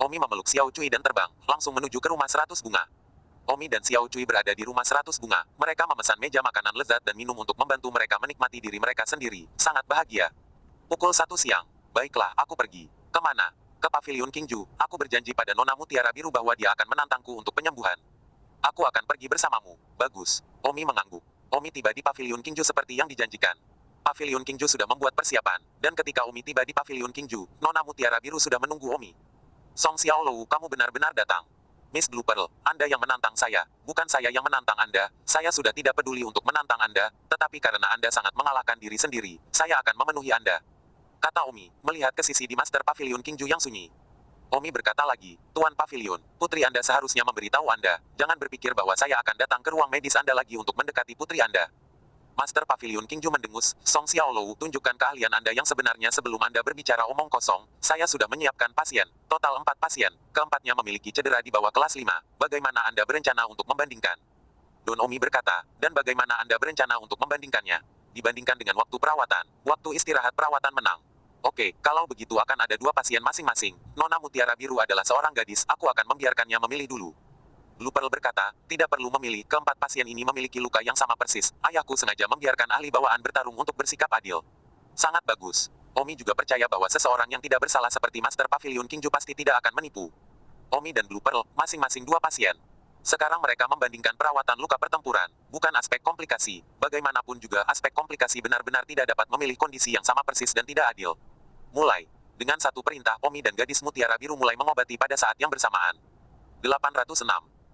Omi memeluk Xiao Cui dan terbang, langsung menuju ke rumah 100 bunga. Omi dan Xiao Cui berada di rumah 100 bunga, mereka memesan meja makanan lezat dan minum untuk membantu mereka menikmati diri mereka sendiri, sangat bahagia. Pukul 1 siang, baiklah aku pergi. Kemana? Ke Pavilion Kingju. Aku berjanji pada Nona Mutiara Biru bahwa dia akan menantangku untuk penyembuhan. Aku akan pergi bersamamu. Bagus. Omi mengangguk. Omi tiba di Pavilion Kingju seperti yang dijanjikan. Pavilion Kingju sudah membuat persiapan, dan ketika Omi tiba di Pavilion Kingju, Nona Mutiara Biru sudah menunggu Omi. Song Xiaolou, kamu benar-benar datang. Miss Blue Pearl, Anda yang menantang saya, bukan saya yang menantang Anda. Saya sudah tidak peduli untuk menantang Anda, tetapi karena Anda sangat mengalahkan diri sendiri, saya akan memenuhi Anda. Kata Omi, melihat ke sisi di Master Pavilion Kingju yang sunyi. Omi berkata lagi, Tuan Pavilion, putri Anda seharusnya memberitahu Anda, jangan berpikir bahwa saya akan datang ke ruang medis Anda lagi untuk mendekati putri Anda. Master Pavilion Kingju mendengus, Song Xiaolou, tunjukkan keahlian Anda yang sebenarnya sebelum Anda berbicara omong kosong. Saya sudah menyiapkan pasien, total 4 pasien, keempatnya memiliki cedera di bawah kelas 5. Bagaimana Anda berencana untuk membandingkan? Don Omi berkata, dan bagaimana Anda berencana untuk membandingkannya? Dibandingkan dengan waktu perawatan, waktu istirahat perawatan menang. Oke, kalau begitu akan ada 2 pasien masing-masing. Nona Mutiara Biru adalah seorang gadis, aku akan membiarkannya memilih dulu. Blue Pearl berkata, tidak perlu memilih, keempat pasien ini memiliki luka yang sama persis. Ayahku sengaja membiarkan ahli bawaan bertarung untuk bersikap adil. Sangat bagus. Omi juga percaya bahwa seseorang yang tidak bersalah seperti Master Pavilion Kingju pasti tidak akan menipu. Omi dan Blue Pearl, masing-masing dua pasien. Sekarang mereka membandingkan perawatan luka pertempuran, bukan aspek komplikasi. Bagaimanapun juga aspek komplikasi benar-benar tidak dapat memilih kondisi yang sama persis dan tidak adil. Mulai. Dengan satu perintah, Omi dan gadis mutiara biru mulai mengobati pada saat yang bersamaan. 806.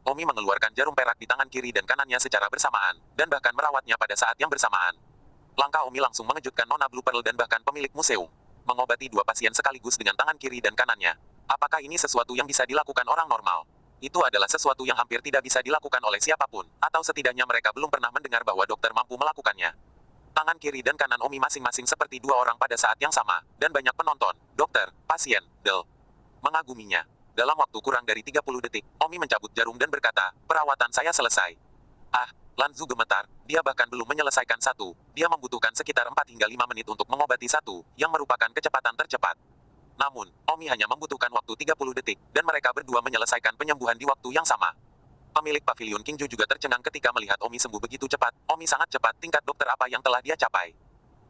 Omi mengeluarkan jarum perak di tangan kiri dan kanannya secara bersamaan, dan bahkan merawatnya pada saat yang bersamaan. Langkah Omi langsung mengejutkan Nona Blue Pearl dan bahkan pemilik museum. Mengobati dua pasien sekaligus dengan tangan kiri dan kanannya. Apakah ini sesuatu yang bisa dilakukan orang normal? Itu adalah sesuatu yang hampir tidak bisa dilakukan oleh siapapun, atau setidaknya mereka belum pernah mendengar bahwa dokter mampu melakukannya. Tangan kiri dan kanan Omi masing-masing seperti dua orang pada saat yang sama, dan banyak penonton, dokter, pasien, mengaguminya. Dalam waktu kurang dari 30 detik, Omi mencabut jarum dan berkata, perawatan saya selesai. Ah, Lanzu gemetar, dia bahkan belum menyelesaikan satu, dia membutuhkan sekitar 4 hingga 5 menit untuk mengobati satu, yang merupakan kecepatan tercepat. Namun, Omi hanya membutuhkan waktu 30 detik, dan mereka berdua menyelesaikan penyembuhan di waktu yang sama. Pemilik Pavilion Kingju juga tercengang ketika melihat Omi sembuh begitu cepat. Omi sangat cepat, tingkat dokter apa yang telah dia capai?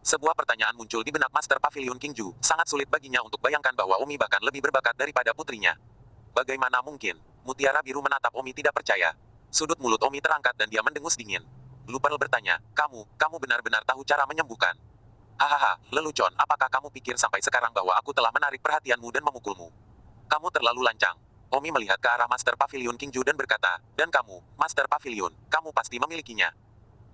Sebuah pertanyaan muncul di benak Master Pavilion Kingju, sangat sulit baginya untuk bayangkan bahwa Omi bahkan lebih berbakat daripada putrinya. Bagaimana mungkin? Mutiara biru menatap Omi tidak percaya. Sudut mulut Omi terangkat dan dia mendengus dingin. Blue Pearl bertanya, kamu benar-benar tahu cara menyembuhkan? Hahaha, lelucon, apakah kamu pikir sampai sekarang bahwa aku telah menarik perhatianmu dan memukulmu? Kamu terlalu lancang. Omi melihat ke arah Master Pavilion Kingju dan berkata, dan kamu, Master Pavilion, kamu pasti memilikinya.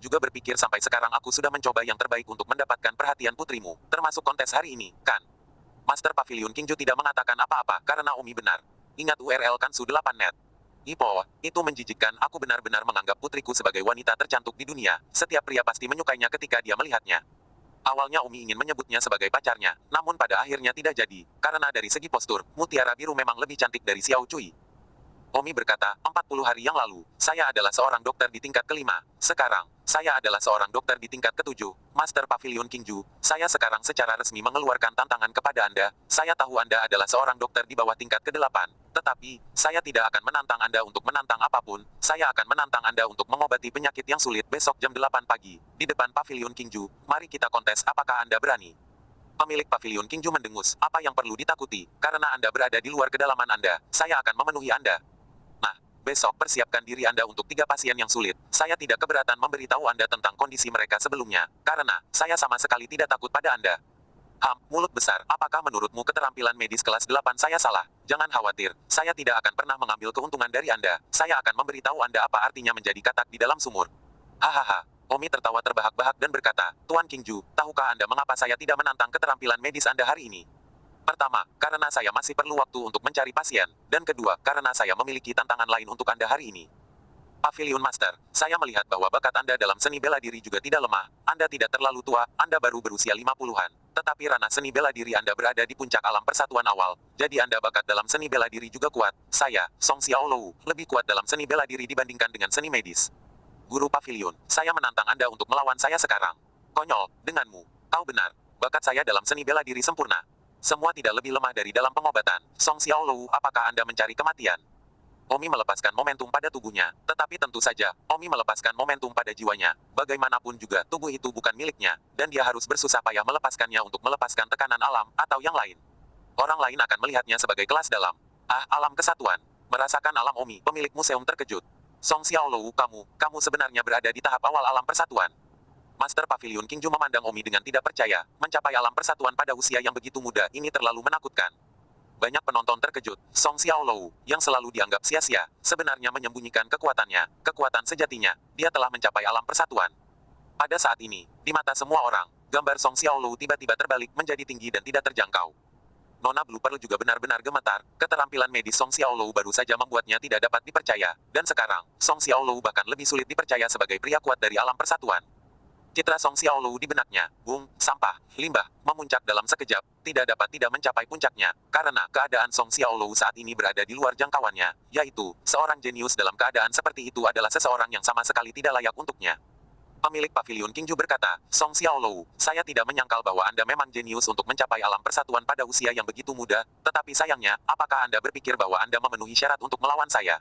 Juga berpikir sampai sekarang aku sudah mencoba yang terbaik untuk mendapatkan perhatian putrimu, termasuk kontes hari ini, kan? Master Pavilion Kingju tidak mengatakan apa-apa karena Omi benar. Ingat URL Kansu 8net. Ipo, itu menjijikkan, aku benar-benar menganggap putriku sebagai wanita tercantik di dunia, setiap pria pasti menyukainya ketika dia melihatnya. Awalnya Omi ingin menyebutnya sebagai pacarnya, namun pada akhirnya tidak jadi, karena dari segi postur, mutiara biru memang lebih cantik dari Xiao Cui. Omi berkata, 40 hari yang lalu, saya adalah seorang dokter di tingkat kelima. Sekarang, saya adalah seorang dokter di tingkat ketujuh, Master Pavilion Kingju. Saya sekarang secara resmi mengeluarkan tantangan kepada Anda. Saya tahu Anda adalah seorang dokter di bawah tingkat ke-8. Tetapi, saya tidak akan menantang Anda untuk menantang apapun. Saya akan menantang Anda untuk mengobati penyakit yang sulit besok jam 8 pagi. Di depan Pavilion Kingju, mari kita kontes apakah Anda berani. Pemilik Pavilion Kingju mendengus, apa yang perlu ditakuti? Karena Anda berada di luar kedalaman Anda, saya akan memenuhi Anda. Nah, besok persiapkan diri Anda untuk 3 pasien yang sulit. Saya tidak keberatan memberitahu Anda tentang kondisi mereka sebelumnya, karena saya sama sekali tidak takut pada Anda. Mulut besar, apakah menurutmu keterampilan medis kelas 8 saya salah? Jangan khawatir, saya tidak akan pernah mengambil keuntungan dari Anda. Saya akan memberitahu Anda apa artinya menjadi katak di dalam sumur. Hahaha. Omi tertawa terbahak-bahak dan berkata, Tuan Kingju, tahukah Anda mengapa saya tidak menantang keterampilan medis Anda hari ini? Pertama, karena saya masih perlu waktu untuk mencari pasien. Dan kedua, karena saya memiliki tantangan lain untuk Anda hari ini. Pavilion Master, saya melihat bahwa bakat Anda dalam seni bela diri juga tidak lemah. Anda tidak terlalu tua, Anda baru berusia 50-an. Tetapi ranah seni bela diri Anda berada di puncak alam persatuan awal. Jadi Anda bakat dalam seni bela diri juga kuat. Saya, Song Xiaolou, lebih kuat dalam seni bela diri dibandingkan dengan seni medis. Guru Pavilion, saya menantang Anda untuk melawan saya sekarang. Konyol, denganmu. Kau benar. Bakat saya dalam seni bela diri sempurna. Semua tidak lebih lemah dari dalam pengobatan. Song Xiaolou, apakah Anda mencari kematian? Omi melepaskan momentum pada tubuhnya, tetapi tentu saja, Omi melepaskan momentum pada jiwanya. Bagaimanapun juga, tubuh itu bukan miliknya, dan dia harus bersusah payah melepaskannya untuk melepaskan tekanan alam, atau yang lain. Orang lain akan melihatnya sebagai kelas dalam. Alam kesatuan. Merasakan alam Omi, pemilik museum terkejut. Song Xiaolou, kamu sebenarnya berada di tahap awal alam persatuan. Master Pavilion Kingju memandang Omi dengan tidak percaya, mencapai alam persatuan pada usia yang begitu muda, ini terlalu menakutkan. Banyak penonton terkejut. Song Xiaolou, yang selalu dianggap sia-sia, sebenarnya menyembunyikan kekuatannya, kekuatan sejatinya. Dia telah mencapai alam persatuan. Pada saat ini, di mata semua orang, gambar Song Xiaolou tiba-tiba terbalik menjadi tinggi dan tidak terjangkau. Nona Blue Pearl juga benar-benar gemetar. Keterampilan medis Song Xiaolou baru saja membuatnya tidak dapat dipercaya. Dan sekarang, Song Xiaolou bahkan lebih sulit dipercaya sebagai pria kuat dari alam persatuan. Citra Song Xiaolou di benaknya, sampah, limbah, memuncak dalam sekejap, tidak dapat tidak mencapai puncaknya, karena keadaan Song Xiaolou saat ini berada di luar jangkauannya, yaitu, seorang jenius dalam keadaan seperti itu adalah seseorang yang sama sekali tidak layak untuknya. Pemilik Pavilion Kingju berkata, Song Xiaolou, saya tidak menyangkal bahwa Anda memang jenius untuk mencapai alam persatuan pada usia yang begitu muda, tetapi sayangnya, apakah Anda berpikir bahwa Anda memenuhi syarat untuk melawan saya?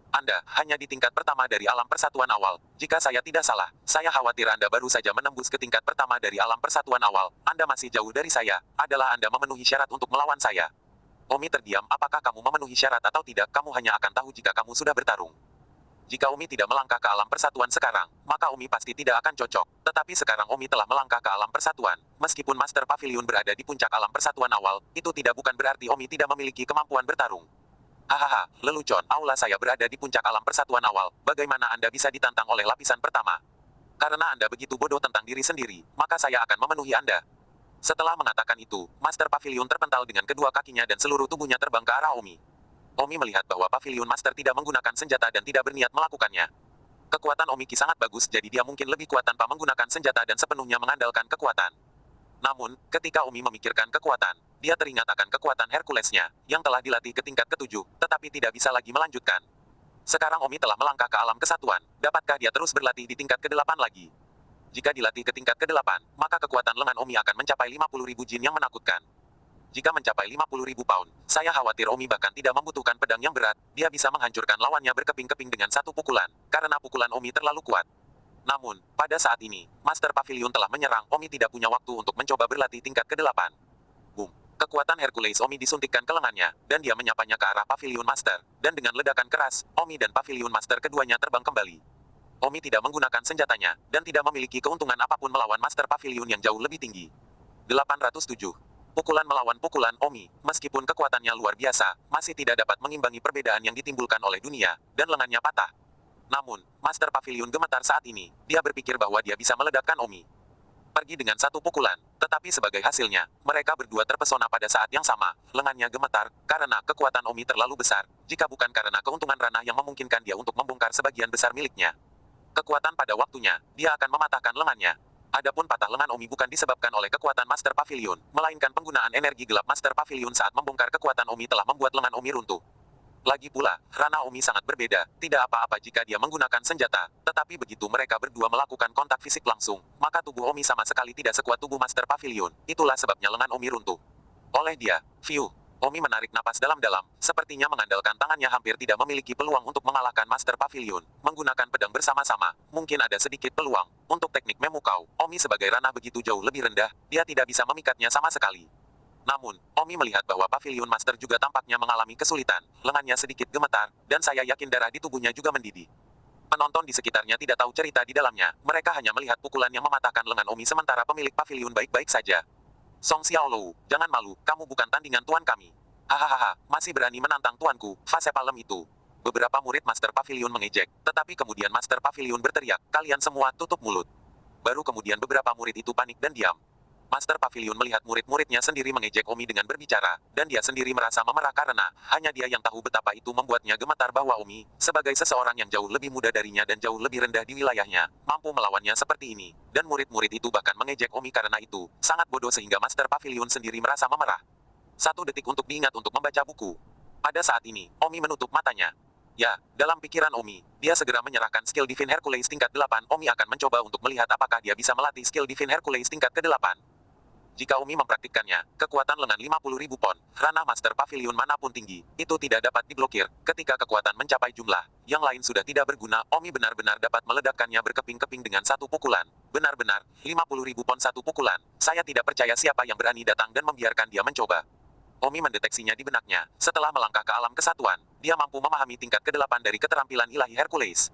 Anda hanya di tingkat pertama dari alam persatuan awal. Jika saya tidak salah, saya khawatir Anda baru saja menembus ke tingkat pertama dari alam persatuan awal. Anda masih jauh dari saya. Adalah Anda memenuhi syarat untuk melawan saya. Omi terdiam. Apakah kamu memenuhi syarat atau tidak? Kamu hanya akan tahu jika kamu sudah bertarung. Jika Omi tidak melangkah ke alam persatuan sekarang, maka Omi pasti tidak akan cocok. Tetapi sekarang Omi telah melangkah ke alam persatuan. Meskipun Master Pavilion berada di puncak alam persatuan awal, itu tidak bukan berarti Omi tidak memiliki kemampuan bertarung. Hahaha, lelucon. Aula saya berada di puncak alam persatuan awal. Bagaimana Anda bisa ditantang oleh lapisan pertama? Karena Anda begitu bodoh tentang diri sendiri, maka saya akan memenuhi Anda. Setelah mengatakan itu, Master Pavilion terpental dengan kedua kakinya dan seluruh tubuhnya terbang ke arah Omi. Omi melihat bahwa Pavilion Master tidak menggunakan senjata dan tidak berniat melakukannya. Kekuatan Omiki sangat bagus, jadi dia mungkin lebih kuat tanpa menggunakan senjata dan sepenuhnya mengandalkan kekuatan. Namun, ketika Omi memikirkan kekuatan, dia teringat akan kekuatan Herculesnya, yang telah dilatih ke tingkat ke-7, tetapi tidak bisa lagi melanjutkan. Sekarang Omi telah melangkah ke alam kesatuan, dapatkah dia terus berlatih di tingkat ke-8 lagi? Jika dilatih ke tingkat ke-8, maka kekuatan lengan Omi akan mencapai 50.000 jin yang menakutkan. Jika mencapai 50.000 pound, saya khawatir Omi bahkan tidak membutuhkan pedang yang berat, dia bisa menghancurkan lawannya berkeping-keping dengan satu pukulan, karena pukulan Omi terlalu kuat. Namun, pada saat ini, Master Pavilion telah menyerang. Omi tidak punya waktu untuk mencoba berlatih tingkat ke-8. Boom. Kekuatan Hercules Omi disuntikkan ke lengannya, dan dia menyapanya ke arah Pavilion Master. Dan dengan ledakan keras, Omi dan Pavilion Master keduanya terbang kembali. Omi tidak menggunakan senjatanya, dan tidak memiliki keuntungan apapun melawan Master Pavilion yang jauh lebih tinggi. 807. Pukulan melawan pukulan Omi, meskipun kekuatannya luar biasa, masih tidak dapat mengimbangi perbedaan yang ditimbulkan oleh dunia, dan lengannya patah. Namun, Master Pavilion gemetar saat ini. Dia berpikir bahwa dia bisa meledakkan Omi. Pergi dengan satu pukulan, tetapi sebagai hasilnya, mereka berdua terpesona pada saat yang sama. Lengannya gemetar, karena kekuatan Omi terlalu besar, jika bukan karena keuntungan ranah yang memungkinkan dia untuk membongkar sebagian besar miliknya. Kekuatan pada waktunya, dia akan mematahkan lengannya. Adapun patah lengan Omi bukan disebabkan oleh kekuatan Master Pavilion, melainkan penggunaan energi gelap Master Pavilion saat membongkar kekuatan Omi telah membuat lengan Omi runtuh. Lagi pula, ranah Omi sangat berbeda, tidak apa-apa jika dia menggunakan senjata, tetapi begitu mereka berdua melakukan kontak fisik langsung, maka tubuh Omi sama sekali tidak sekuat tubuh Master Pavilion, itulah sebabnya lengan Omi runtuh. Oleh dia, Omi menarik napas dalam-dalam, sepertinya mengandalkan tangannya hampir tidak memiliki peluang untuk mengalahkan Master Pavilion. Menggunakan pedang bersama-sama, mungkin ada sedikit peluang. Untuk teknik memukau, Omi sebagai ranah begitu jauh lebih rendah, dia tidak bisa memikatnya sama sekali. Namun, Omi melihat bahwa Pavilion Master juga tampaknya mengalami kesulitan, lengannya sedikit gemetar, dan saya yakin darah di tubuhnya juga mendidih. Penonton di sekitarnya tidak tahu cerita di dalamnya, mereka hanya melihat pukulan yang mematahkan lengan Omi sementara pemilik Pavilion baik-baik saja. Song Xiaolou, jangan malu, kamu bukan tandingan tuan kami. Hahaha, masih berani menantang tuanku, fase palem itu. Beberapa murid Master Pavilion mengejek, tetapi kemudian Master Pavilion berteriak, kalian semua tutup mulut. Baru kemudian beberapa murid itu panik dan diam. Master Pavilion melihat murid-muridnya sendiri mengejek Omi dengan berbicara, dan dia sendiri merasa memerah karena, hanya dia yang tahu betapa itu membuatnya gemetar bahwa Omi, sebagai seseorang yang jauh lebih muda darinya dan jauh lebih rendah di wilayahnya, mampu melawannya seperti ini, dan murid-murid itu bahkan mengejek Omi karena itu, sangat bodoh sehingga Master Pavilion sendiri merasa memerah. 1 detik untuk diingat untuk membaca buku. Pada saat ini, Omi menutup matanya. Ya, dalam pikiran Omi, dia segera menyerahkan skill Divine Hercules tingkat 8, Omi akan mencoba untuk melihat apakah dia bisa melatih skill Divine Hercules tingkat ke-8. Jika Omi mempraktikkannya, kekuatan lengan 50.000 pon, ranah Master Pavilion manapun tinggi, itu tidak dapat diblokir. Ketika kekuatan mencapai jumlah yang lain sudah tidak berguna, Omi benar-benar dapat meledakkannya berkeping-keping dengan satu pukulan. Benar-benar, 50.000 pon satu pukulan. Saya tidak percaya siapa yang berani datang dan membiarkan dia mencoba. Omi mendeteksinya di benaknya. Setelah melangkah ke alam kesatuan, dia mampu memahami tingkat ke-8 dari keterampilan ilahi Hercules.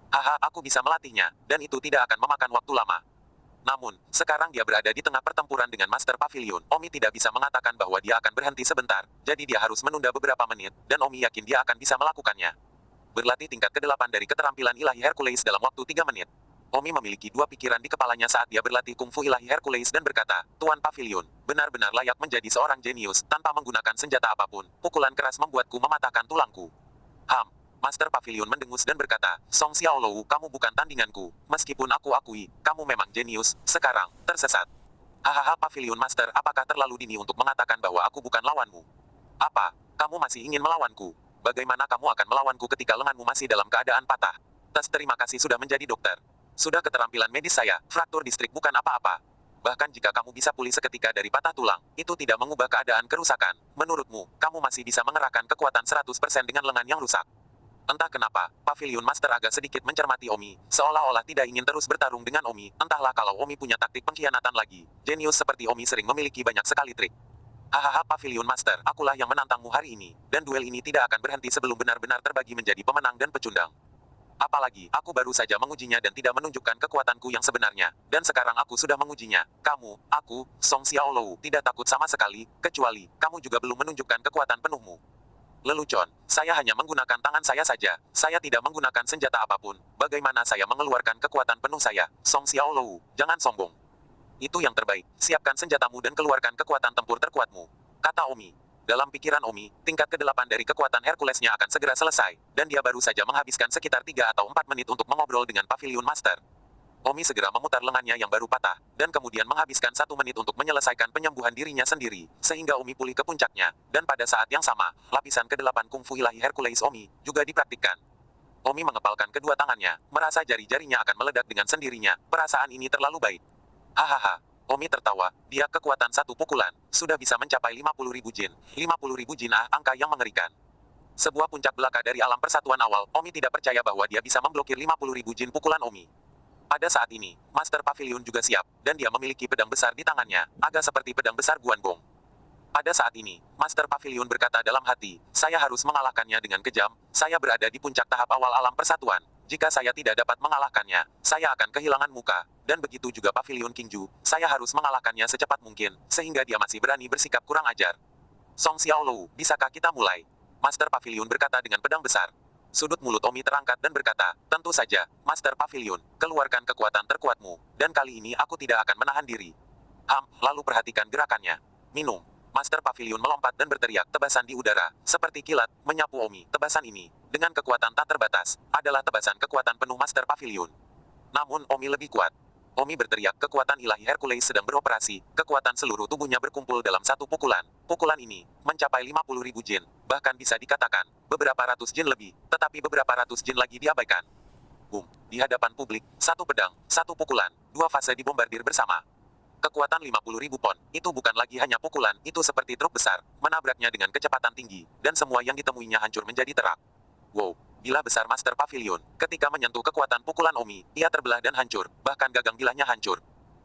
Haha, aku bisa melatihnya, dan itu tidak akan memakan waktu lama. Namun, sekarang dia berada di tengah pertempuran dengan Master Pavilion. Omi tidak bisa mengatakan bahwa dia akan berhenti sebentar, jadi dia harus menunda beberapa menit, dan Omi yakin dia akan bisa melakukannya. Berlatih tingkat ke-8 dari keterampilan ilahi Hercules dalam waktu 3 menit. Omi memiliki dua pikiran di kepalanya saat dia berlatih kungfu ilahi Hercules dan berkata, Tuan Pavilion, benar-benar layak menjadi seorang jenius, tanpa menggunakan senjata apapun. Pukulan keras membuatku mematahkan tulangku. Master Pavilion mendengus dan berkata, Song Xiaolou, kamu bukan tandinganku. Meskipun aku akui, kamu memang jenius, sekarang, tersesat. Hahaha Pavilion Master, apakah terlalu dini untuk mengatakan bahwa aku bukan lawanmu? Apa? Kamu masih ingin melawanku? Bagaimana kamu akan melawanku ketika lenganmu masih dalam keadaan patah? Terima kasih sudah menjadi dokter. Sudah keterampilan medis saya, fraktur distrik bukan apa-apa. Bahkan jika kamu bisa pulih seketika dari patah tulang, itu tidak mengubah keadaan kerusakan. Menurutmu, kamu masih bisa mengerahkan kekuatan 100% dengan lengan yang rusak. Entah kenapa, Pavilion Master agak sedikit mencermati Omi, seolah-olah tidak ingin terus bertarung dengan Omi. Entahlah kalau Omi punya taktik pengkhianatan lagi. Jenius seperti Omi sering memiliki banyak sekali trik. Hahaha Pavilion Master, akulah yang menantangmu hari ini, dan duel ini tidak akan berhenti sebelum benar-benar terbagi menjadi pemenang dan pecundang. Apalagi, aku baru saja mengujinya dan tidak menunjukkan kekuatanku yang sebenarnya, dan sekarang aku sudah mengujinya. Kamu, aku, Song Xiaolou, tidak takut sama sekali, kecuali, kamu juga belum menunjukkan kekuatan penuhmu. Lelucon, saya hanya menggunakan tangan saya saja, saya tidak menggunakan senjata apapun, bagaimana saya mengeluarkan kekuatan penuh saya, Song Xiaolou, jangan sombong. Itu yang terbaik, siapkan senjatamu dan keluarkan kekuatan tempur terkuatmu. Kata Omi. Dalam pikiran Omi, tingkat ke-8 dari kekuatan Herculesnya akan segera selesai, dan dia baru saja menghabiskan sekitar 3 atau 4 menit untuk mengobrol dengan Pavilion Master. Omi segera memutar lengannya yang baru patah, dan kemudian menghabiskan 1 menit untuk menyelesaikan penyembuhan dirinya sendiri, sehingga Omi pulih ke puncaknya, dan pada saat yang sama, lapisan ke-8 kungfu ilahi Hercules Omi, juga dipraktikkan. Omi mengepalkan kedua tangannya, merasa jari-jarinya akan meledak dengan sendirinya, perasaan ini terlalu baik. Hahaha, Omi tertawa, dia kekuatan satu pukulan, sudah bisa mencapai 50.000 jin. 50.000 jin angka yang mengerikan. Sebuah puncak belaka dari alam persatuan awal, Omi tidak percaya bahwa dia bisa memblokir 50.000 jin pukulan Omi. Pada saat ini, Master Pavilion juga siap, dan dia memiliki pedang besar di tangannya, agak seperti pedang besar Guangong. Pada saat ini, Master Pavilion berkata dalam hati, saya harus mengalahkannya dengan kejam, saya berada di puncak tahap awal alam persatuan, jika saya tidak dapat mengalahkannya, saya akan kehilangan muka, dan begitu juga Pavilion Kingju, saya harus mengalahkannya secepat mungkin, sehingga dia masih berani bersikap kurang ajar. Song Xiaolou, bisakah kita mulai? Master Pavilion berkata dengan pedang besar. Sudut mulut Omi terangkat dan berkata, tentu saja, Master Pavilion, keluarkan kekuatan terkuatmu, dan kali ini aku tidak akan menahan diri. Lalu perhatikan gerakannya. Minum. Master Pavilion melompat dan berteriak tebasan di udara, seperti kilat, menyapu Omi. Tebasan ini, dengan kekuatan tak terbatas, adalah tebasan kekuatan penuh Master Pavilion. Namun Omi lebih kuat. Omi berteriak kekuatan ilahi Hercules sedang beroperasi, kekuatan seluruh tubuhnya berkumpul dalam satu pukulan. Pukulan ini, mencapai 50.000 jin, bahkan bisa dikatakan, beberapa ratus jin lebih, tetapi beberapa ratus jin lagi diabaikan. Boom, di hadapan publik, satu pedang, satu pukulan, dua fase dibombardir bersama. Kekuatan 50.000 pon, itu bukan lagi hanya pukulan, itu seperti truk besar, menabraknya dengan kecepatan tinggi, dan semua yang ditemuinya hancur menjadi terak. Wow. Bila besar Master Pavilion, ketika menyentuh kekuatan pukulan Omi, ia terbelah dan hancur, bahkan gagang bilahnya hancur.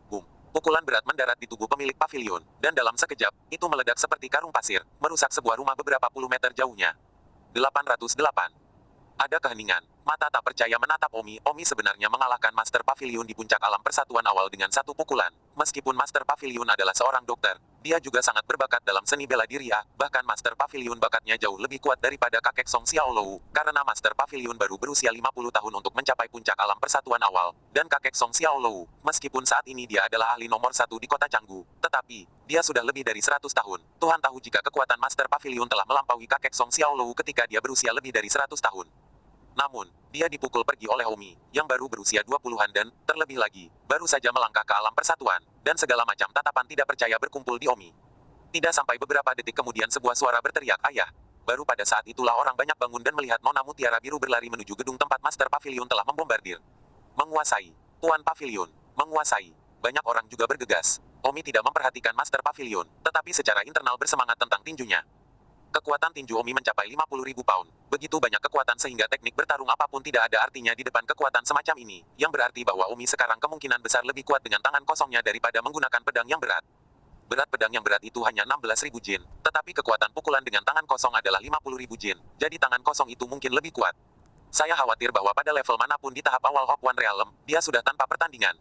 Boom. Pukulan berat mendarat di tubuh pemilik pavilion, dan dalam sekejap, itu meledak seperti karung pasir, merusak sebuah rumah beberapa puluh meter jauhnya. 808. Ada keheningan, mata tak percaya menatap Omi. Omi sebenarnya mengalahkan Master Pavilion di puncak alam persatuan awal dengan satu pukulan. Meskipun Master Pavilion adalah seorang dokter, dia juga sangat berbakat dalam seni bela diri bahkan Master Pavilion bakatnya jauh lebih kuat daripada kakek Song Xiaolou, karena Master Pavilion baru berusia 50 tahun untuk mencapai puncak alam persatuan awal, dan kakek Song Xiaolou, meskipun saat ini dia adalah ahli nomor 1 di kota Canggu, tetapi, dia sudah lebih dari 100 tahun. Tuhan tahu jika kekuatan Master Pavilion telah melampaui kakek Song Xiaolou ketika dia berusia lebih dari 100 tahun. Namun, dia dipukul pergi oleh Omi, yang baru berusia 20-an dan, terlebih lagi, baru saja melangkah ke alam persatuan, dan segala macam tatapan tidak percaya berkumpul di Omi. Tidak sampai beberapa detik kemudian sebuah suara berteriak, ayah. Baru pada saat itulah orang banyak bangun dan melihat Nona Mutiara Biru berlari menuju gedung tempat Master Pavilion telah membombardir. Menguasai. Tuan Pavilion. Menguasai. Banyak orang juga bergegas. Omi tidak memperhatikan Master Pavilion, tetapi secara internal bersemangat tentang tinjunya. Kekuatan tinju Omi mencapai 50.000 pound. Begitu banyak kekuatan sehingga teknik bertarung apapun tidak ada artinya di depan kekuatan semacam ini, yang berarti bahwa Omi sekarang kemungkinan besar lebih kuat dengan tangan kosongnya daripada menggunakan pedang yang berat. Berat pedang yang berat itu hanya 16.000 jin, tetapi kekuatan pukulan dengan tangan kosong adalah 50.000 jin, jadi tangan kosong itu mungkin lebih kuat. Saya khawatir bahwa pada level manapun di tahap awal Hokwan Realm, dia sudah tanpa pertandingan.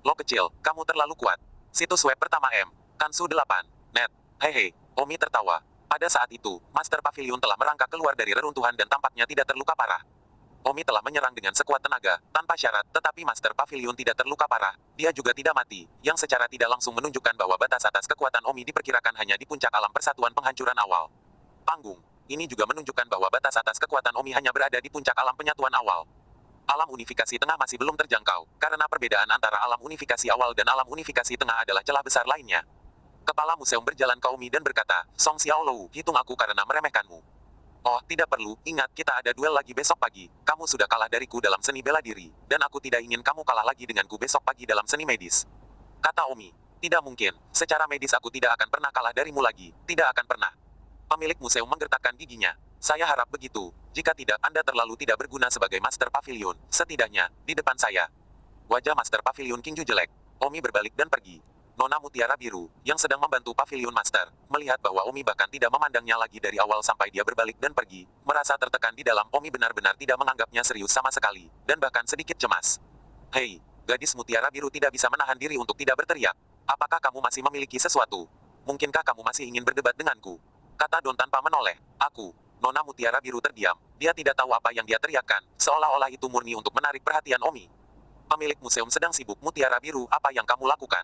Lo kecil, kamu terlalu kuat. Situs web pertama Kansu 8. Net. Hehe, Omi tertawa. Pada saat itu, Master Pavilion telah merangkak keluar dari reruntuhan dan tampaknya tidak terluka parah. Omi telah menyerang dengan sekuat tenaga, tanpa syarat, tetapi Master Pavilion tidak terluka parah. Dia juga tidak mati, yang secara tidak langsung menunjukkan bahwa batas atas kekuatan Omi diperkirakan hanya di puncak alam persatuan penghancuran awal. Panggung. Ini juga menunjukkan bahwa batas atas kekuatan Omi hanya berada di puncak alam penyatuan awal. Alam unifikasi tengah masih belum terjangkau, karena perbedaan antara alam unifikasi awal dan alam unifikasi tengah adalah celah besar lainnya. Kepala museum berjalan ke Omi dan berkata, Song Xiaolou, hitung aku karena meremehkanmu. Oh, tidak perlu, ingat kita ada duel lagi besok pagi, kamu sudah kalah dariku dalam seni bela diri, dan aku tidak ingin kamu kalah lagi denganku besok pagi dalam seni medis. Kata Omi, tidak mungkin, secara medis aku tidak akan pernah kalah darimu lagi, tidak akan pernah. Pemilik museum menggertakkan giginya. Saya harap begitu. Jika tidak, Anda terlalu tidak berguna sebagai Master Pavilion, setidaknya, di depan saya. Wajah Master Pavilion Kingju jelek. Omi berbalik dan pergi. Nona Mutiara Biru, yang sedang membantu Pavilion Master, melihat bahwa Omi bahkan tidak memandangnya lagi dari awal sampai dia berbalik dan pergi, merasa tertekan di dalam. Omi benar-benar tidak menganggapnya serius sama sekali, dan bahkan sedikit cemas. Hei, gadis Mutiara Biru tidak bisa menahan diri untuk tidak berteriak. Apakah kamu masih memiliki sesuatu? Mungkinkah kamu masih ingin berdebat denganku? Kata Don tanpa menoleh. Aku. Nona Mutiara Biru terdiam. Dia tidak tahu apa yang dia teriakkan, seolah-olah itu murni untuk menarik perhatian Omi. Pemilik museum sedang sibuk. Mutiara Biru, apa yang kamu lakukan?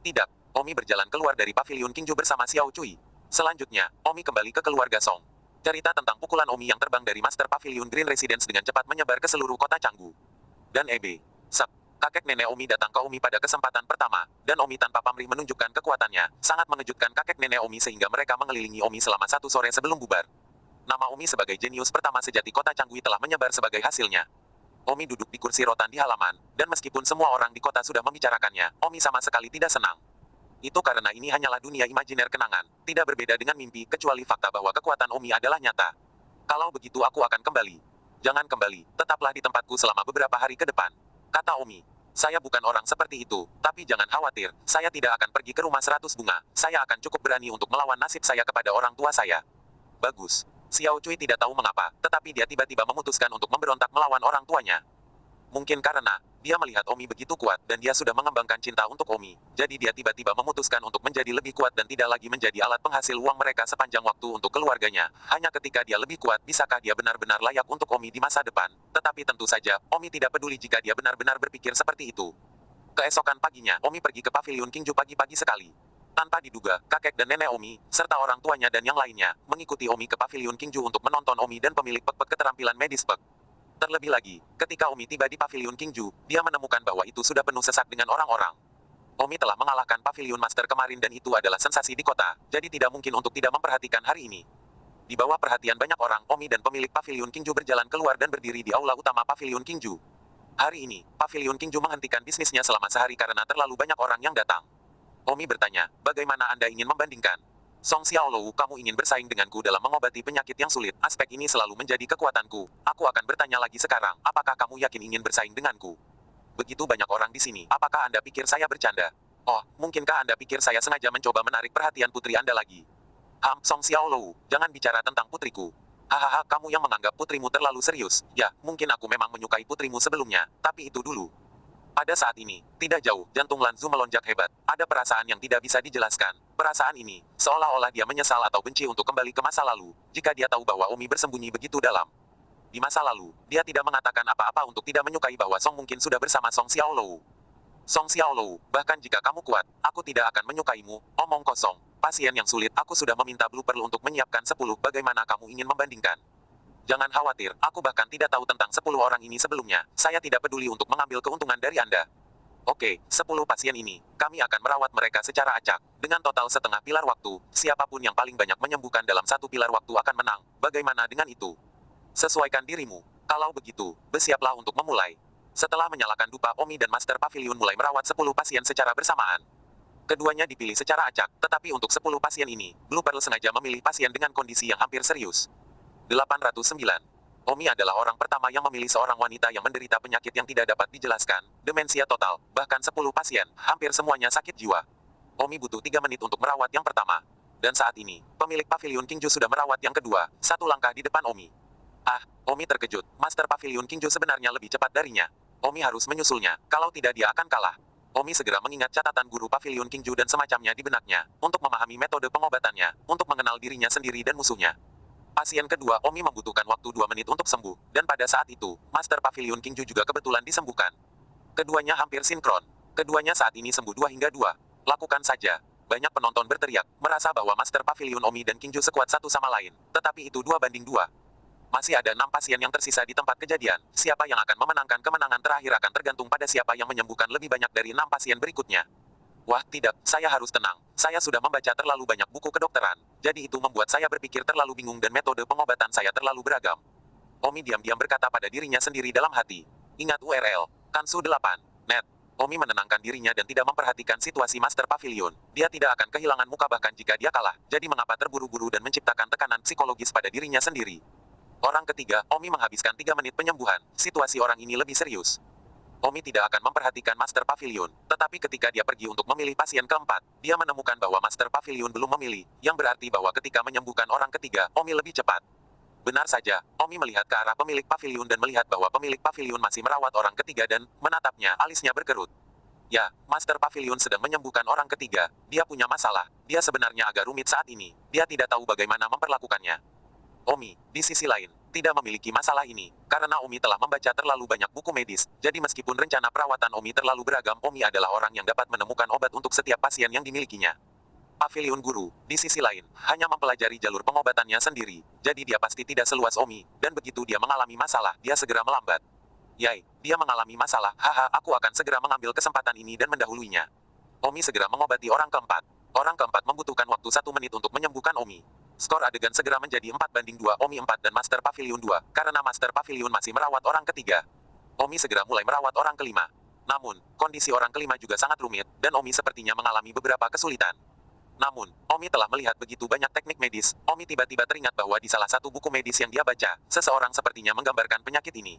Tidak. Omi berjalan keluar dari Pavilion Kingju bersama Xiao Cui. Selanjutnya, Omi kembali ke keluarga Song. Cerita tentang pukulan Omi yang terbang dari Master Pavilion Green Residence dengan cepat menyebar ke seluruh kota Canggu. Dan Ebe. Sep. Kakek nenek Omi datang ke Omi pada kesempatan pertama, dan Omi tanpa pamrih menunjukkan kekuatannya, sangat mengejutkan kakek nenek Omi sehingga mereka mengelilingi Omi selama 1 sore sebelum bubar. Nama Omi sebagai jenius pertama sejati kota Canggu telah menyebar sebagai hasilnya. Omi duduk di kursi rotan di halaman, dan meskipun semua orang di kota sudah membicarakannya, Omi sama sekali tidak senang. Itu karena ini hanyalah dunia imajiner kenangan, tidak berbeda dengan mimpi, kecuali fakta bahwa kekuatan Omi adalah nyata. Kalau begitu aku akan kembali. Jangan kembali, tetaplah di tempatku selama beberapa hari ke depan. Kata Omi. Saya bukan orang seperti itu, tapi jangan khawatir, saya tidak akan pergi ke rumah 100 bunga, saya akan cukup berani untuk melawan nasib saya kepada orang tua saya. Bagus. Xiao Cui tidak tahu mengapa, tetapi dia tiba-tiba memutuskan untuk memberontak melawan orang tuanya. Mungkin karena, dia melihat Omi begitu kuat, dan dia sudah mengembangkan cinta untuk Omi, jadi dia tiba-tiba memutuskan untuk menjadi lebih kuat dan tidak lagi menjadi alat penghasil uang mereka sepanjang waktu untuk keluarganya. Hanya ketika dia lebih kuat, bisakah dia benar-benar layak untuk Omi di masa depan? Tetapi tentu saja, Omi tidak peduli jika dia benar-benar berpikir seperti itu. Keesokan paginya, Omi pergi ke Pavilion Kingju pagi-pagi sekali. Tanpa diduga, kakek dan nenek Omi, serta orang tuanya dan yang lainnya, mengikuti Omi ke Pavilion Kingju untuk menonton Omi dan pemilik pek-pek keterampilan medis pek. Terlebih lagi, ketika Omi tiba di Pavilion Kingju, dia menemukan bahwa itu sudah penuh sesak dengan orang-orang. Omi telah mengalahkan Pavilion Master kemarin dan itu adalah sensasi di kota, jadi tidak mungkin untuk tidak memperhatikan hari ini. Di bawah perhatian banyak orang, Omi dan pemilik Pavilion Kingju berjalan keluar dan berdiri di aula utama Pavilion Kingju. Hari ini, Pavilion Kingju menghentikan bisnisnya selama sehari karena terlalu banyak orang yang datang. Omi bertanya, bagaimana Anda ingin membandingkan? Song Xiaolou, kamu ingin bersaing denganku dalam mengobati penyakit yang sulit. Aspek ini selalu menjadi kekuatanku. Aku akan bertanya lagi sekarang, apakah kamu yakin ingin bersaing denganku? Begitu banyak orang di sini, apakah Anda pikir saya bercanda? Oh, mungkinkah Anda pikir saya sengaja mencoba menarik perhatian putri Anda lagi? Song Xiaolou, jangan bicara tentang putriku. Hahaha, kamu yang menganggap putrimu terlalu serius. Ya, mungkin aku memang menyukai putrimu sebelumnya, tapi itu dulu. Pada saat ini, tidak jauh, jantung Lan Zu melonjak hebat. Ada perasaan yang tidak bisa dijelaskan. Perasaan ini, seolah-olah dia menyesal atau benci untuk kembali ke masa lalu, jika dia tahu bahwa Omi bersembunyi begitu dalam. Di masa lalu, dia tidak mengatakan apa-apa untuk tidak menyukai bahwa Song mungkin sudah bersama Song Xiaolou. Song Xiaolou, bahkan jika kamu kuat, aku tidak akan menyukaimu. Omong kosong. Pasien yang sulit, aku sudah meminta Blue Pearl untuk menyiapkan 10, bagaimana kamu ingin membandingkan? Jangan khawatir, aku bahkan tidak tahu tentang 10 orang ini sebelumnya. Saya tidak peduli untuk mengambil keuntungan dari Anda. Oke, 10 pasien ini, kami akan merawat mereka secara acak. Dengan total setengah pilar waktu, siapapun yang paling banyak menyembuhkan dalam 1 pilar waktu akan menang. Bagaimana dengan itu? Sesuaikan dirimu. Kalau begitu, bersiaplah untuk memulai. Setelah menyalakan dupa, Omi dan Master Pavilion mulai merawat 10 pasien secara bersamaan. Keduanya dipilih secara acak, tetapi untuk 10 pasien ini, Blue Pearl sengaja memilih pasien dengan kondisi yang hampir serius. 809. Omi adalah orang pertama yang memilih seorang wanita yang menderita penyakit yang tidak dapat dijelaskan, demensia total, bahkan 10 pasien, hampir semuanya sakit jiwa. Omi butuh 3 menit untuk merawat yang pertama. Dan saat ini, pemilik Pavilion Kingju sudah merawat yang kedua, 1 langkah di depan Omi. Omi terkejut, Master Pavilion Kingju sebenarnya lebih cepat darinya. Omi harus menyusulnya, kalau tidak dia akan kalah. Omi segera mengingat catatan guru Pavilion Kingju dan semacamnya di benaknya, untuk memahami metode pengobatannya, untuk mengenal dirinya sendiri dan musuhnya. Pasien kedua, Omi membutuhkan waktu 2 menit untuk sembuh, dan pada saat itu, Master Pavilion Kingju juga kebetulan disembuhkan. Keduanya hampir sinkron. Keduanya saat ini sembuh 2 hingga 2. Lakukan saja. Banyak penonton berteriak, merasa bahwa Master Pavilion Omi dan Kingju sekuat satu sama lain, tetapi itu 2-2. Masih ada 6 pasien yang tersisa di tempat kejadian. Siapa yang akan memenangkan kemenangan terakhir akan tergantung pada siapa yang menyembuhkan lebih banyak dari 6 pasien berikutnya. Wah, tidak, saya harus tenang. Saya sudah membaca terlalu banyak buku kedokteran, jadi itu membuat saya berpikir terlalu bingung dan metode pengobatan saya terlalu beragam. Omi diam-diam berkata pada dirinya sendiri dalam hati. Ingat URL, Kansu 8, net. Omi menenangkan dirinya dan tidak memperhatikan situasi Master Pavilion. Dia tidak akan kehilangan muka bahkan jika dia kalah, jadi mengapa terburu-buru dan menciptakan tekanan psikologis pada dirinya sendiri. Orang ketiga, Omi menghabiskan 3 menit penyembuhan. Situasi orang ini lebih serius. Omi tidak akan memperhatikan Master Pavilion, tetapi ketika dia pergi untuk memilih pasien keempat, dia menemukan bahwa Master Pavilion belum memilih, yang berarti bahwa ketika menyembuhkan orang ketiga, Omi lebih cepat. Benar saja, Omi melihat ke arah pemilik pavilion dan melihat bahwa pemilik pavilion masih merawat orang ketiga dan menatapnya, alisnya berkerut. Ya, Master Pavilion sedang menyembuhkan orang ketiga. Dia punya masalah. Dia sebenarnya agak rumit saat ini. Dia tidak tahu bagaimana memperlakukannya. Omi, di sisi lain, tidak memiliki masalah ini, karena Omi telah membaca terlalu banyak buku medis, jadi meskipun rencana perawatan Omi terlalu beragam, Omi adalah orang yang dapat menemukan obat untuk setiap pasien yang dimilikinya. Pavilion Guru, di sisi lain, hanya mempelajari jalur pengobatannya sendiri, jadi dia pasti tidak seluas Omi, dan begitu dia mengalami masalah, dia segera melambat. Yai, dia mengalami masalah, haha, aku akan segera mengambil kesempatan ini dan mendahuluinya. Omi segera mengobati orang keempat. Orang keempat membutuhkan waktu 1 menit untuk menyembuhkan Omi. Skor adegan segera menjadi 4-2 Omi 4 dan Master Pavilion 2, karena Master Pavilion masih merawat orang ketiga. Omi segera mulai merawat orang kelima. Namun, kondisi orang kelima juga sangat rumit, dan Omi sepertinya mengalami beberapa kesulitan. Namun, Omi telah melihat begitu banyak teknik medis, Omi tiba-tiba teringat bahwa di salah satu buku medis yang dia baca, seseorang sepertinya menggambarkan penyakit ini.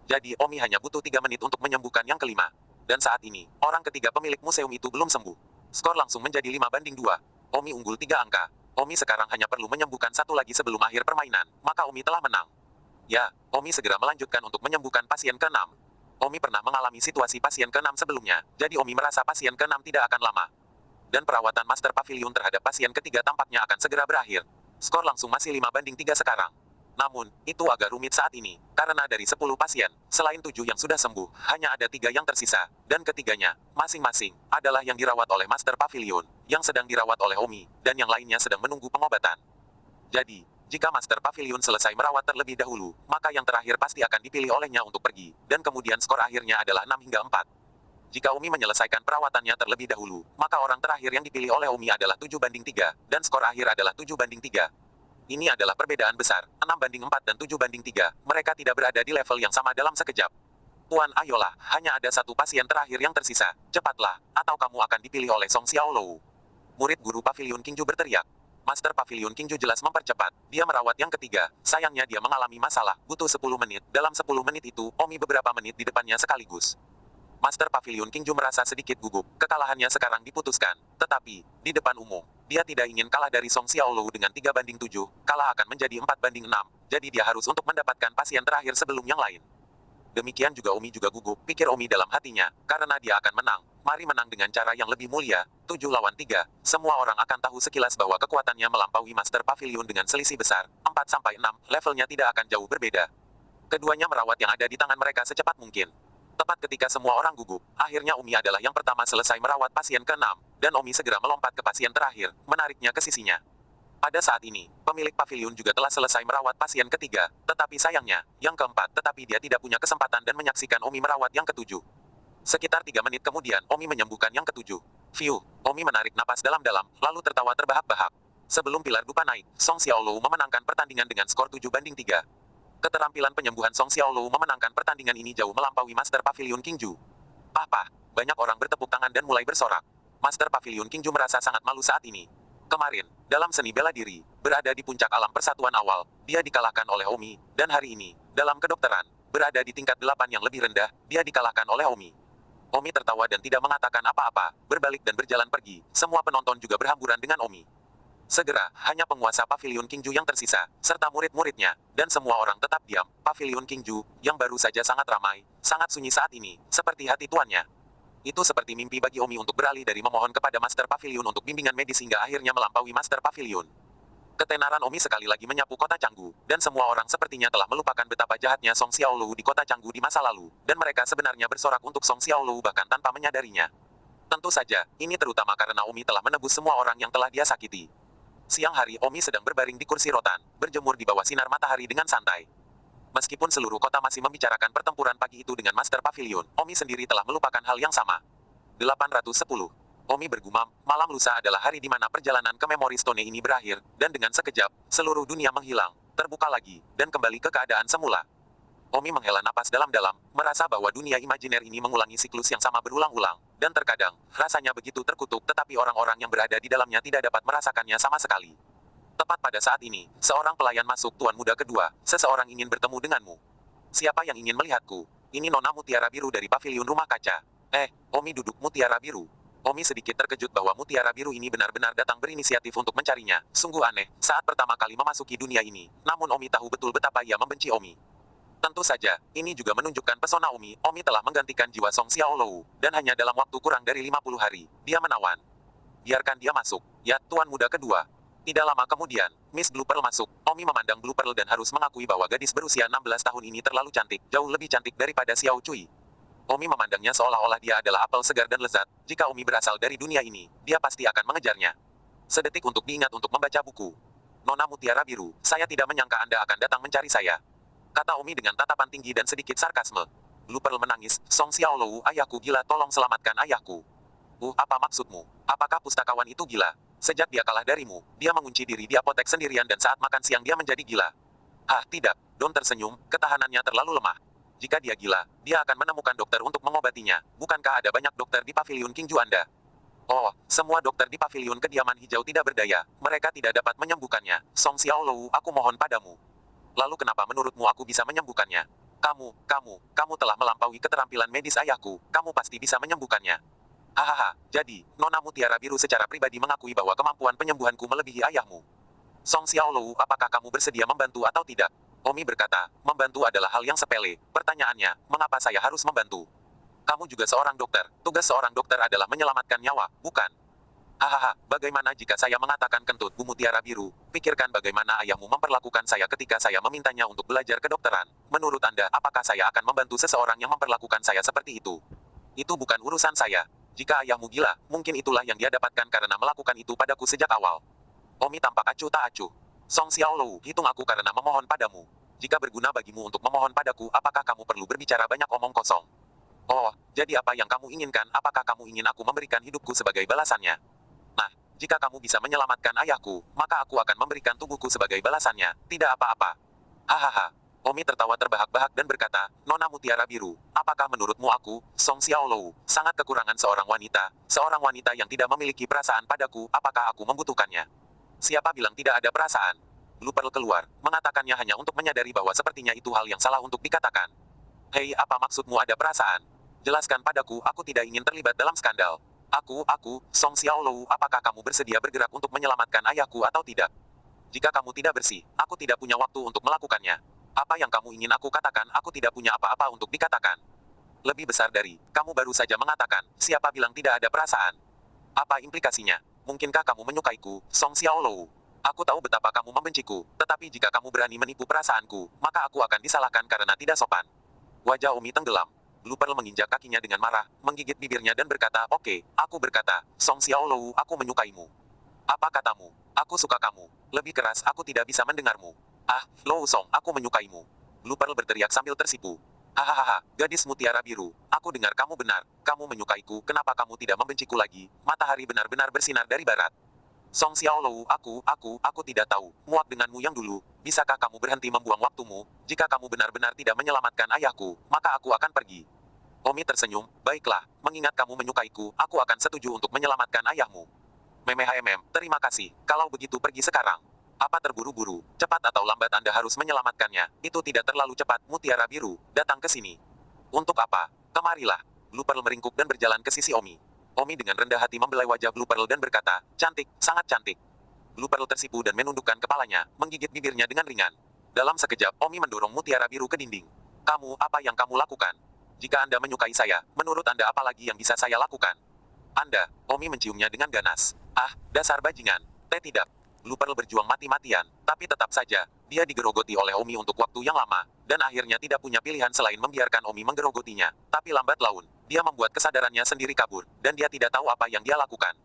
Jadi, Omi hanya butuh 3 menit untuk menyembuhkan yang kelima. Dan saat ini, orang ketiga pemilik museum itu belum sembuh. Skor langsung menjadi 5-2. Omi unggul 3 angka. Omi sekarang hanya perlu menyembuhkan satu lagi sebelum akhir permainan, maka Omi telah menang. Ya, Omi segera melanjutkan untuk menyembuhkan pasien ke-6. Omi pernah mengalami situasi pasien ke-6 sebelumnya, jadi Omi merasa pasien ke-6 tidak akan lama. Dan perawatan Master Pavilion terhadap pasien ketiga tampaknya akan segera berakhir. Skor langsung masih 5-3 sekarang. Namun, itu agak rumit saat ini, karena dari 10 pasien, selain 7 yang sudah sembuh, hanya ada 3 yang tersisa, dan ketiganya, masing-masing, adalah yang dirawat oleh Master Pavilion, yang sedang dirawat oleh Omi, dan yang lainnya sedang menunggu pengobatan. Jadi, jika Master Pavilion selesai merawat terlebih dahulu, maka yang terakhir pasti akan dipilih olehnya untuk pergi, dan kemudian skor akhirnya adalah 6-4. Jika Omi menyelesaikan perawatannya terlebih dahulu, maka orang terakhir yang dipilih oleh Omi adalah 7-3, dan skor akhir adalah 7-3. Ini adalah perbedaan besar, 6-4 dan 7-3, mereka tidak berada di level yang sama dalam sekejap. Tuan, ayolah, hanya ada satu pasien terakhir yang tersisa, cepatlah, atau kamu akan dipilih oleh Song Xiaolou. Murid guru Pavilion Qingju berteriak. Master Pavilion Qingju jelas mempercepat, dia merawat yang ketiga, sayangnya dia mengalami masalah, butuh 10 menit, dalam 10 menit itu, Omi beberapa menit di depannya sekaligus. Master Pavilion Qingju merasa sedikit gugup, kekalahannya sekarang diputuskan. Tetapi, di depan umum, dia tidak ingin kalah dari Song Xiaolou dengan 3-7, kalah akan menjadi 4-6, jadi dia harus untuk mendapatkan pasien terakhir sebelum yang lain. Demikian juga Omi juga gugup, pikir Omi dalam hatinya, karena dia akan menang. Mari menang dengan cara yang lebih mulia, 7-3, semua orang akan tahu sekilas bahwa kekuatannya melampaui Master Pavilion dengan selisih besar, 4-6, levelnya tidak akan jauh berbeda. Keduanya merawat yang ada di tangan mereka secepat mungkin. Tepat ketika semua orang gugup, akhirnya Omi adalah yang pertama selesai merawat pasien ke-6, dan Omi segera melompat ke pasien terakhir, menariknya ke sisinya. Pada saat ini, pemilik pavilion juga telah selesai merawat pasien ketiga, tetapi sayangnya, yang keempat, tetapi dia tidak punya kesempatan dan menyaksikan Omi merawat yang ketujuh. Sekitar 3 menit kemudian, Omi menyembuhkan yang ketujuh. Fiu, Omi menarik napas dalam-dalam, lalu tertawa terbahak-bahak. Sebelum pilar dupa naik, Song Xiaolou memenangkan pertandingan dengan skor 7-3. Keterampilan penyembuhan Song Xiaolou memenangkan pertandingan ini jauh melampaui Master Pavilion Qingju. Apa? Banyak orang bertepuk tangan dan mulai bersorak. Master Pavilion Qingju merasa sangat malu saat ini. Kemarin, dalam seni bela diri, berada di puncak alam persatuan awal, dia dikalahkan oleh Omi, dan hari ini, dalam kedokteran, berada di tingkat 8 yang lebih rendah, dia dikalahkan oleh Omi. Omi tertawa dan tidak mengatakan apa-apa, berbalik dan berjalan pergi, semua penonton juga berhamburan dengan Omi. Segera, hanya penguasa Pavilion Qingju yang tersisa, serta murid-muridnya, dan semua orang tetap diam. Pavilion Qingju, yang baru saja sangat ramai, sangat sunyi saat ini, seperti hati tuannya. Itu seperti mimpi bagi Omi untuk beralih dari memohon kepada Master Pavilion untuk bimbingan medis hingga akhirnya melampaui Master Pavilion. Ketenaran Omi sekali lagi menyapu kota Canggu, dan semua orang sepertinya telah melupakan betapa jahatnya Song Xiaolou di kota Canggu di masa lalu, dan mereka sebenarnya bersorak untuk Song Xiaolou bahkan tanpa menyadarinya. Tentu saja, ini terutama karena Omi telah menebus semua orang yang telah dia sakiti. Siang hari Omi sedang berbaring di kursi rotan, berjemur di bawah sinar matahari dengan santai. Meskipun seluruh kota masih membicarakan pertempuran pagi itu dengan Master Pavilion, Omi sendiri telah melupakan hal yang sama. 810. Omi bergumam, malam lusa adalah hari di mana perjalanan ke Memory Stone ini berakhir, dan dengan sekejap, seluruh dunia menghilang, terbuka lagi, dan kembali ke keadaan semula. Omi menghela napas dalam-dalam, merasa bahwa dunia imajiner ini mengulangi siklus yang sama berulang-ulang, dan terkadang, rasanya begitu terkutuk tetapi orang-orang yang berada di dalamnya tidak dapat merasakannya sama sekali. Tepat pada saat ini, seorang pelayan masuk Tuan Muda kedua, seseorang ingin bertemu denganmu. Siapa yang ingin melihatku? Ini Nona Mutiara Biru dari Paviliun Rumah Kaca. Omi duduk Mutiara Biru. Omi sedikit terkejut bahwa Mutiara Biru ini benar-benar datang berinisiatif untuk mencarinya. Sungguh aneh, saat pertama kali memasuki dunia ini, namun Omi tahu betul betapa ia membenci Omi. Tentu saja, ini juga menunjukkan pesona Omi. Omi telah menggantikan jiwa Song Xiaolou, dan hanya dalam waktu kurang dari 50 hari, dia menawan. Biarkan dia masuk. Ya, Tuan Muda kedua. Tidak lama kemudian, Miss Blue Pearl masuk. Omi memandang Blue Pearl dan harus mengakui bahwa gadis berusia 16 tahun ini terlalu cantik, jauh lebih cantik daripada Xiao Cui. Omi memandangnya seolah-olah dia adalah apel segar dan lezat. Jika Omi berasal dari dunia ini, dia pasti akan mengejarnya. Sedetik untuk diingat untuk membaca buku. Nona Mutiara Biru, saya tidak menyangka Anda akan datang mencari saya. Kata Omi dengan tatapan tinggi dan sedikit sarkasme. Blue Pearl menangis, Song Xiaolou, ayahku gila, tolong selamatkan ayahku. Apa maksudmu? Apakah pustakawan itu gila? Sejak dia kalah darimu, dia mengunci diri di apotek sendirian dan saat makan siang dia menjadi gila. Tidak. Don tersenyum, ketahanannya terlalu lemah. Jika dia gila, dia akan menemukan dokter untuk mengobatinya. Bukankah ada banyak dokter di paviliun Qingju Anda? Oh, semua dokter di paviliun kediaman hijau tidak berdaya. Mereka tidak dapat menyembuhkannya. Song Xiaolou, aku mohon padamu. Lalu kenapa menurutmu aku bisa menyembuhkannya? Kamu telah melampaui keterampilan medis ayahku. Kamu pasti bisa menyembuhkannya. Hahaha, jadi, Nona Mutiara Biru secara pribadi mengakui bahwa kemampuan penyembuhanku melebihi ayahmu. Song Xiaolou, apakah kamu bersedia membantu atau tidak? Omi berkata, membantu adalah hal yang sepele. Pertanyaannya, mengapa saya harus membantu? Kamu juga seorang dokter. Tugas seorang dokter adalah menyelamatkan nyawa, bukan? Hahaha, bagaimana jika saya mengatakan kentut Bu Mutiara Biru? Pikirkan bagaimana ayahmu memperlakukan saya ketika saya memintanya untuk belajar kedokteran. Menurut Anda, apakah saya akan membantu seseorang yang memperlakukan saya seperti itu? Itu bukan urusan saya. Jika ayahmu gila, mungkin itulah yang dia dapatkan karena melakukan itu padaku sejak awal. Omi tampak acuh tak acuh. Song Xiaolou, hitung aku karena memohon padamu. Jika berguna bagimu untuk memohon padaku, apakah kamu perlu berbicara banyak omong kosong? Oh, jadi apa yang kamu inginkan? Apakah kamu ingin aku memberikan hidupku sebagai balasannya? Nah, jika kamu bisa menyelamatkan ayahku, maka aku akan memberikan tubuhku sebagai balasannya. Tidak apa-apa. Hahaha. Omi tertawa terbahak-bahak dan berkata, Nona Mutiara Biru, apakah menurutmu aku, Song Xiaolou, sangat kekurangan seorang wanita yang tidak memiliki perasaan padaku, apakah aku membutuhkannya? Siapa bilang tidak ada perasaan? Blue Pearl keluar, mengatakannya hanya untuk menyadari bahwa sepertinya itu hal yang salah untuk dikatakan. Hei, apa maksudmu ada perasaan? Jelaskan padaku, aku tidak ingin terlibat dalam skandal. Song Xiaolou, apakah kamu bersedia bergerak untuk menyelamatkan ayahku atau tidak? Jika kamu tidak bersih, aku tidak punya waktu untuk melakukannya. Apa yang kamu ingin aku katakan? Aku tidak punya apa-apa untuk dikatakan. Lebih besar dari, kamu baru saja mengatakan, siapa bilang tidak ada perasaan? Apa implikasinya? Mungkinkah kamu menyukaiku, Song Xiaolou? Aku tahu betapa kamu membenciku, tetapi jika kamu berani menipu perasaanku, maka aku akan disalahkan karena tidak sopan. Wajah Omi tenggelam. Blue Pearl menginjak kakinya dengan marah, menggigit bibirnya dan berkata, oke, aku berkata, Song Xiaolou, aku menyukaimu. Apa katamu? Aku suka kamu. Lebih keras, aku tidak bisa mendengarmu. Lou Song, aku menyukaimu. Blue Pearl berteriak sambil tersipu. Hahaha, gadis mutiara biru. Aku dengar kamu benar. Kamu menyukaiku, kenapa kamu tidak membenciku lagi? Matahari benar-benar bersinar dari barat. Song Xiaolou, aku tidak tahu. Muak denganmu yang dulu. Bisakah kamu berhenti membuang waktumu? Jika kamu benar-benar tidak menyelamatkan ayahku, maka aku akan pergi. Omi tersenyum, baiklah, mengingat kamu menyukaiku, aku akan setuju untuk menyelamatkan ayahmu. Terima kasih, kalau begitu pergi sekarang. Apa terburu-buru, cepat atau lambat Anda harus menyelamatkannya, itu tidak terlalu cepat, Mutiara Biru, datang ke sini. Untuk apa? Kemarilah. Blue Pearl meringkuk dan berjalan ke sisi Omi. Omi dengan rendah hati membelai wajah Blue Pearl dan berkata, cantik, sangat cantik. Blue Pearl tersipu dan menundukkan kepalanya, menggigit bibirnya dengan ringan. Dalam sekejap, Omi mendorong Mutiara Biru ke dinding. Apa yang kamu lakukan? Jika Anda menyukai saya, menurut Anda apa lagi yang bisa saya lakukan? Anda, Omi menciumnya dengan ganas. Dasar bajingan. Tidak. Blue Pearl berjuang mati-matian, tapi tetap saja, dia digerogoti oleh Omi untuk waktu yang lama, dan akhirnya tidak punya pilihan selain membiarkan Omi menggerogotinya. Tapi lambat laun, dia membuat kesadarannya sendiri kabur, dan dia tidak tahu apa yang dia lakukan.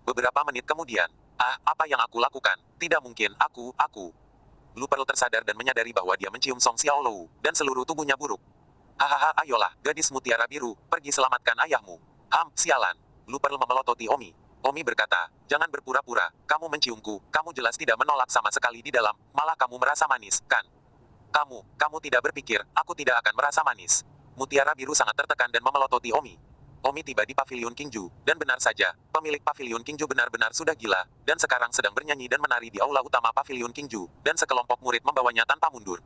Beberapa menit kemudian, apa yang aku lakukan? Tidak mungkin, aku. Blue Pearl tersadar dan menyadari bahwa dia mencium Song Xiaolou, dan seluruh tubuhnya buruk. Ayolah, gadis mutiara biru, pergi selamatkan ayahmu. Sialan. Blue Pearl memelototi Omi. Omi berkata, jangan berpura-pura, kamu menciumku, kamu jelas tidak menolak sama sekali di dalam, malah kamu merasa manis, kan? Kamu tidak berpikir, aku tidak akan merasa manis. Mutiara biru sangat tertekan dan memelototi Omi. Omi tiba di pavilion Kingju, dan benar saja, pemilik pavilion Kingju benar-benar sudah gila, dan sekarang sedang bernyanyi dan menari di aula utama pavilion Kingju, dan sekelompok murid membawanya tanpa mundur.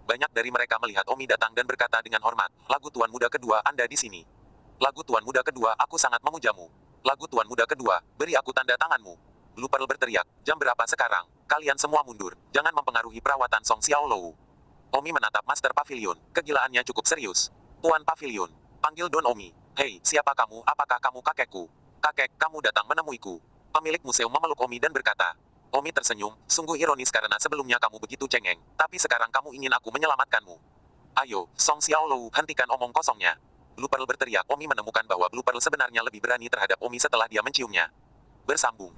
Banyak dari mereka melihat Omi datang dan berkata dengan hormat, "Lagu Tuan Muda kedua Anda di sini." "Lagu Tuan Muda kedua, aku sangat memujamu." "Lagu Tuan Muda kedua, beri aku tanda tanganmu." Blue Pearl berteriak, "Jam berapa sekarang? Kalian semua mundur, jangan mempengaruhi perawatan Song Xiaolou." Omi menatap Master Pavilion, kegilaannya cukup serius. "Tuan Pavilion, panggil Don Omi. Hei, siapa kamu? Apakah kamu kakekku?" "Kakek, kamu datang menemuiku." Pemilik museum memeluk Omi dan berkata. Omi tersenyum, sungguh ironis karena sebelumnya kamu begitu cengeng, tapi sekarang kamu ingin aku menyelamatkanmu. "Ayo, Song Xiaolou, hentikan omong kosongnya." Blue Pearl berteriak. Omi menemukan bahwa Blue Pearl sebenarnya lebih berani terhadap Omi setelah dia menciumnya. Bersambung.